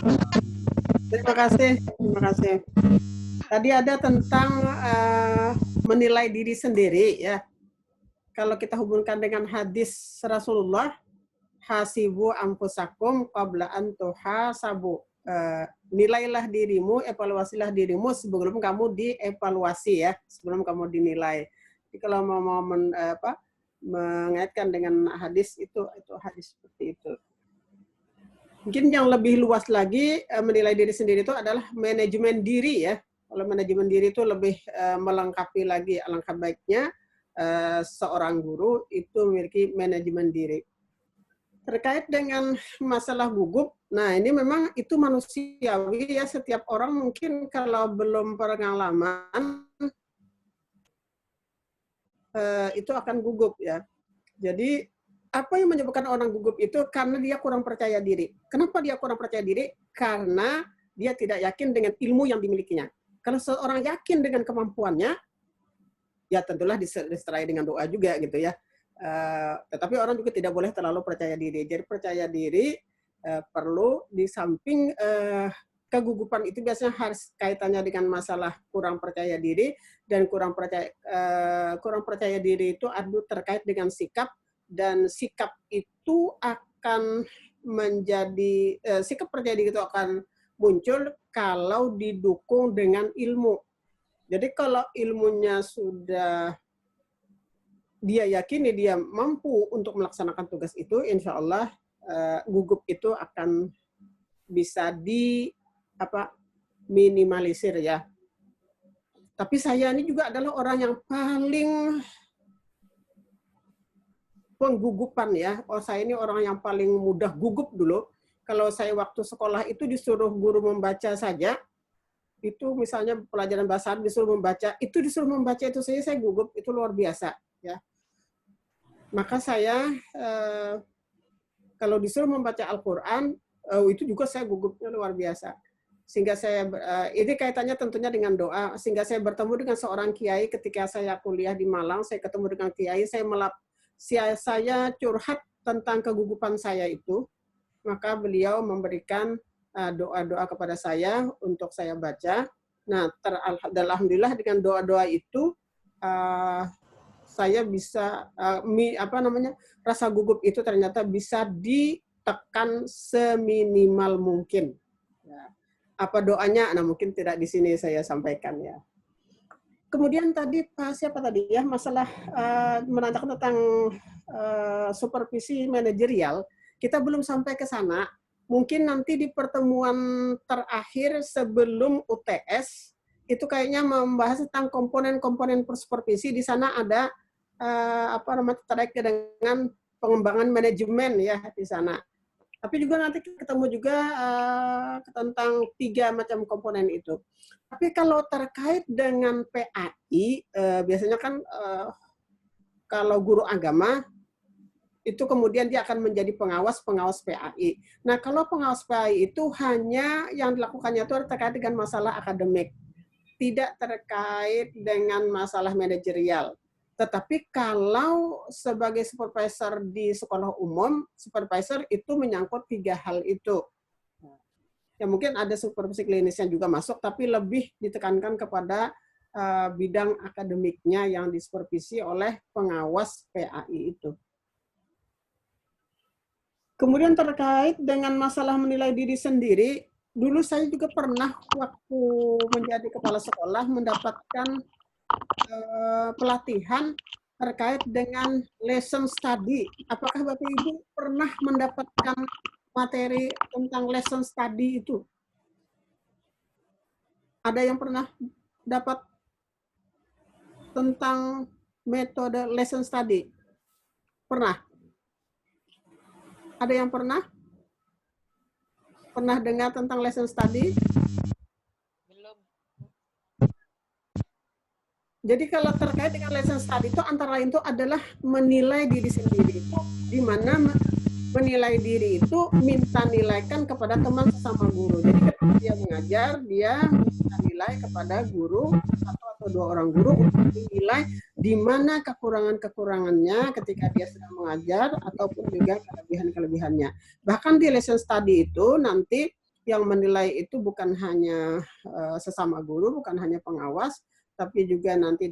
Terima kasih. Tadi ada tentang menilai diri sendiri ya. Kalau kita hubungkan dengan hadis Rasulullah, hasibu anfusakum qabla an tuhasabu. Nilailah dirimu, evaluasilah dirimu sebelum kamu dievaluasi ya, sebelum kamu dinilai. Jadi kalau mau mengaitkan dengan hadis itu hadis seperti itu. Mungkin yang lebih luas lagi menilai diri sendiri itu adalah manajemen diri ya. Kalau manajemen diri itu lebih melengkapi lagi, alangkah baiknya seorang guru itu memiliki manajemen diri. Terkait dengan masalah gugup, nah ini memang itu manusiawi ya, setiap orang mungkin kalau belum pengalaman itu akan gugup ya. Jadi apa yang menyebabkan orang gugup itu karena dia kurang percaya diri. Kenapa dia kurang percaya diri? Karena dia tidak yakin dengan ilmu yang dimilikinya. Kalau seorang yakin dengan kemampuannya, ya tentulah disertai dengan doa juga gitu ya. Tetapi orang juga tidak boleh terlalu percaya diri. Jadi percaya diri perlu di samping kegugupan itu biasanya harus kaitannya dengan masalah kurang percaya diri, dan kurang percaya diri itu terkait dengan sikap, dan sikap itu akan menjadi sikap percaya diri itu akan muncul kalau didukung dengan ilmu. Jadi kalau ilmunya sudah dia yakini dia mampu untuk melaksanakan tugas itu, insya Allah gugup itu akan bisa minimalisir ya. Tapi saya ini juga adalah orang yang paling penggugupan ya. Saya ini orang yang paling mudah gugup dulu. Kalau saya waktu sekolah itu disuruh guru membaca saja, itu misalnya pelajaran bahasa Arab disuruh membaca itu saya gugup, itu luar biasa ya. Maka saya kalau disuruh membaca Al-Quran itu juga saya gugupnya luar biasa. Sehingga saya ini kaitannya tentunya dengan doa. Sehingga saya bertemu dengan seorang kiai ketika saya kuliah di Malang. Saya ketemu dengan kiai, saya curhat tentang kegugupan saya itu. Maka beliau memberikan doa-doa kepada saya untuk saya baca. Nah, alhamdulillah dengan doa-doa itu saya bisa rasa gugup itu ternyata bisa ditekan seminimal mungkin. Ya. Apa doanya? Nah, mungkin tidak di sini saya sampaikan ya. Kemudian tadi siapa tadi ya masalah menanyakan tentang supervisi manajerial. Kita belum sampai ke sana. Mungkin nanti di pertemuan terakhir sebelum UTS itu kayaknya membahas tentang komponen-komponen supervisi. Di sana ada terkait dengan pengembangan manajemen ya di sana. Tapi juga nanti ketemu juga tentang 3 macam komponen itu. Tapi kalau terkait dengan PAI, biasanya kan kalau guru agama itu kemudian dia akan menjadi pengawas PAI. Nah, kalau pengawas PAI itu hanya yang dilakukannya itu terkait dengan masalah akademik, tidak terkait dengan masalah manajerial. Tetapi kalau sebagai supervisor di sekolah umum, supervisor itu menyangkut 3 hal itu. Ya mungkin ada supervisi klinis yang juga masuk, tapi lebih ditekankan kepada bidang akademiknya yang disupervisi oleh pengawas PAI itu. Kemudian terkait dengan masalah menilai diri sendiri, dulu saya juga pernah waktu menjadi kepala sekolah mendapatkan pelatihan terkait dengan lesson study. Apakah Bapak Ibu pernah mendapatkan materi tentang lesson study itu? Ada yang pernah dapat tentang metode lesson study? Pernah? Ada yang pernah? Pernah dengar tentang lesson study? Belum. Jadi kalau terkait dengan lesson study itu antara lain itu adalah menilai diri sendiri, itu di mana menilai diri itu minta nilaikan kepada teman sesama guru. Jadi ketika dia mengajar, dia minta nilai kepada guru atau 2 orang guru untuk dinilai di mana kekurangan-kekurangannya ketika dia sedang mengajar ataupun juga kelebihan-kelebihannya. Bahkan di lesson study itu nanti yang menilai itu bukan hanya sesama guru, bukan hanya pengawas, tapi juga nanti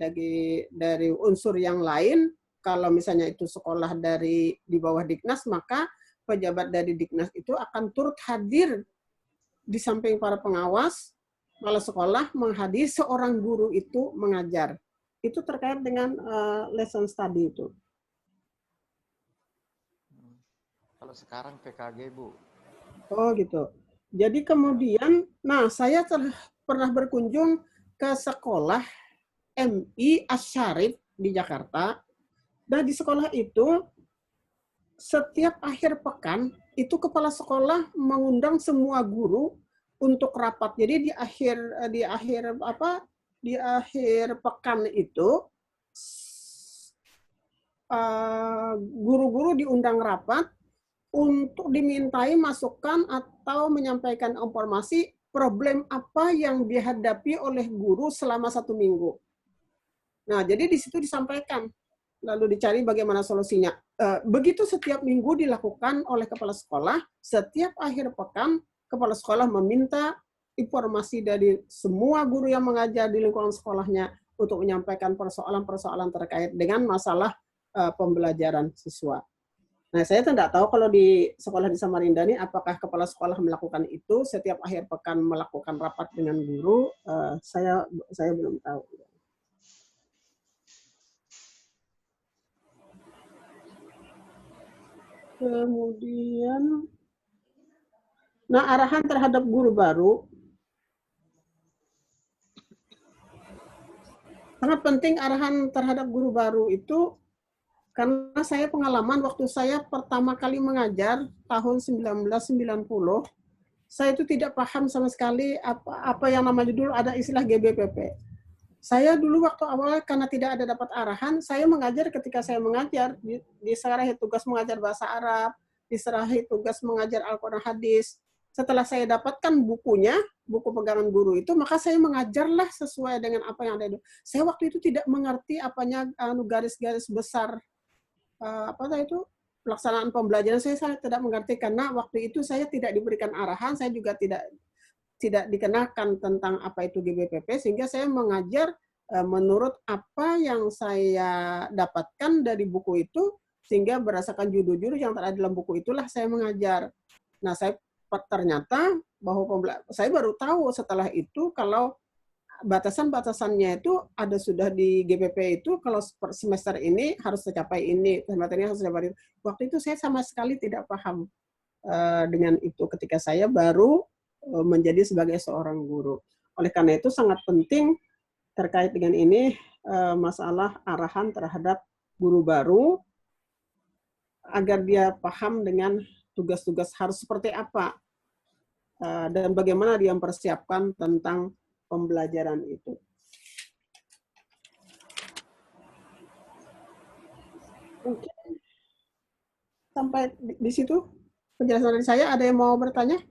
dari unsur yang lain. Kalau misalnya itu sekolah di bawah Diknas, maka pejabat dari Diknas itu akan turut hadir di samping para pengawas, kepala sekolah menghadiri seorang guru itu mengajar. Itu terkait dengan lesson study itu. Kalau sekarang PKG, Bu. Oh gitu. Jadi kemudian, nah saya pernah berkunjung ke sekolah MI Asy-Syarif di Jakarta. Nah, di sekolah itu setiap akhir pekan itu kepala sekolah mengundang semua guru untuk rapat. Jadi di akhir pekan itu guru-guru diundang rapat untuk dimintai masukan atau menyampaikan informasi problem apa yang dihadapi oleh guru selama 1 minggu. Nah, jadi di situ disampaikan, lalu dicari bagaimana solusinya. Begitu setiap minggu dilakukan oleh kepala sekolah, setiap akhir pekan, kepala sekolah meminta informasi dari semua guru yang mengajar di lingkungan sekolahnya untuk menyampaikan persoalan-persoalan terkait dengan masalah pembelajaran siswa. Nah, saya tidak tahu kalau di sekolah di Samarinda ini, apakah kepala sekolah melakukan itu setiap akhir pekan melakukan rapat dengan guru, saya belum tahu. Kemudian, nah arahan terhadap guru baru, sangat penting arahan terhadap guru baru itu, karena saya pengalaman waktu saya pertama kali mengajar tahun 1990, saya itu tidak paham sama sekali apa yang namanya dulu ada istilah GBPP. Saya dulu waktu awal karena tidak ada dapat arahan, saya mengajar ketika saya mengajar, diserahi tugas mengajar bahasa Arab, diserahi tugas mengajar Al-Quran hadis. Setelah saya dapatkan bukunya, buku pegangan guru itu, maka saya mengajarlah sesuai dengan apa yang ada. Saya waktu itu tidak mengerti apanya garis-garis besar pelaksanaan pembelajaran. Saya tidak mengerti karena waktu itu saya tidak diberikan arahan, saya juga tidak dikenakan tentang apa itu GBPP, sehingga saya mengajar menurut apa yang saya dapatkan dari buku itu, sehingga berdasarkan judul-judul yang terada dalam buku itulah saya mengajar. Nah, ternyata bahwa saya baru tahu setelah itu kalau batasan-batasannya itu ada sudah di GBP itu, kalau per semester ini harus tercapai ini, semester ini harus tercapai itu. Waktu itu saya sama sekali tidak paham dengan itu ketika saya baru menjadi sebagai seorang guru. Oleh karena itu sangat penting terkait dengan ini masalah arahan terhadap guru baru agar dia paham dengan tugas-tugas harus seperti apa dan bagaimana dia mempersiapkan tentang pembelajaran itu. Mungkin sampai di situ penjelasan dari saya. Ada yang mau bertanya?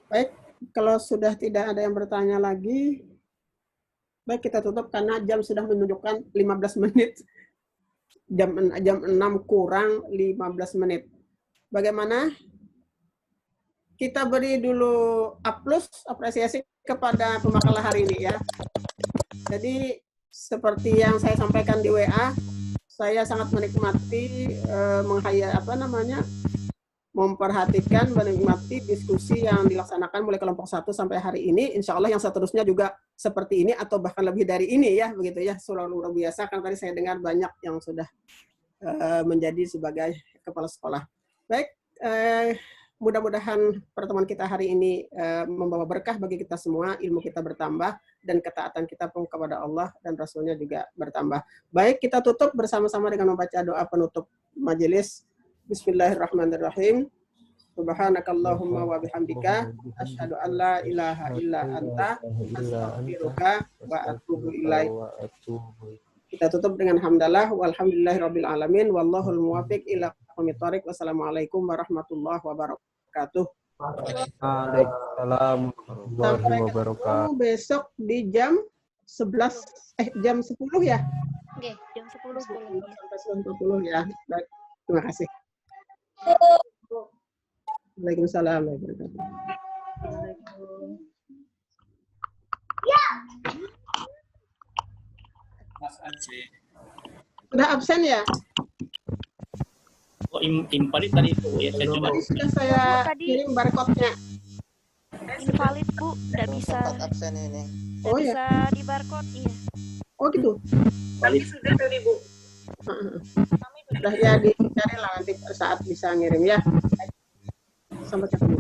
Baik, kalau sudah tidak ada yang bertanya lagi, baik kita tutup karena jam sudah menunjukkan 15 menit. Jam 6 kurang 15 menit. Bagaimana? Kita beri dulu apresiasi kepada pemakalah hari ini ya. Jadi seperti yang saya sampaikan di WA, saya sangat menikmati memperhatikan, menikmati diskusi yang dilaksanakan mulai kelompok 1 sampai hari ini. Insya Allah yang seterusnya juga seperti ini atau bahkan lebih dari ini ya, begitu ya. Luar biasa kan tadi saya dengar banyak yang sudah menjadi sebagai kepala sekolah. Baik, mudah-mudahan pertemuan kita hari ini membawa berkah bagi kita semua, ilmu kita bertambah, dan ketaatan kita pun kepada Allah dan Rasulnya juga bertambah. Baik, kita tutup bersama-sama dengan membaca doa penutup majelis. Bismillahirrahmanirrahim. Subhanakallahumma wa bihamdika asyhadu an la ilaha illa anta astaghfiruka wa atubu ilaik. Kita tutup dengan hamdalah walhamdulillahirabbil alamin wallahul muwaffiq ila aqwamit thoriq. Wassalamualaikum warahmatullahi wabarakatuh. Waalaikumsalam warahmatullahi wabarakatuh. Besok di jam 11 jam 10 ya? Oke, jam 10 sampai 10.40 ya. Baik, terima kasih. Waalaikumsalam warahmatullahi wabarakatuh. Ya. Mas Anji. Sudah absen ya? Oh, invalid tadi itu ya, saya coba. Tadi sudah saya kirim barcode-nya. Invalid Bu, nggak bisa. Absen ini. Nggak bisa di barcode, iya. Oh gitu. Kami sudah tadi Bu. Sudah ya dicari lah nanti saat bisa ngirim ya. Sampai ketemu.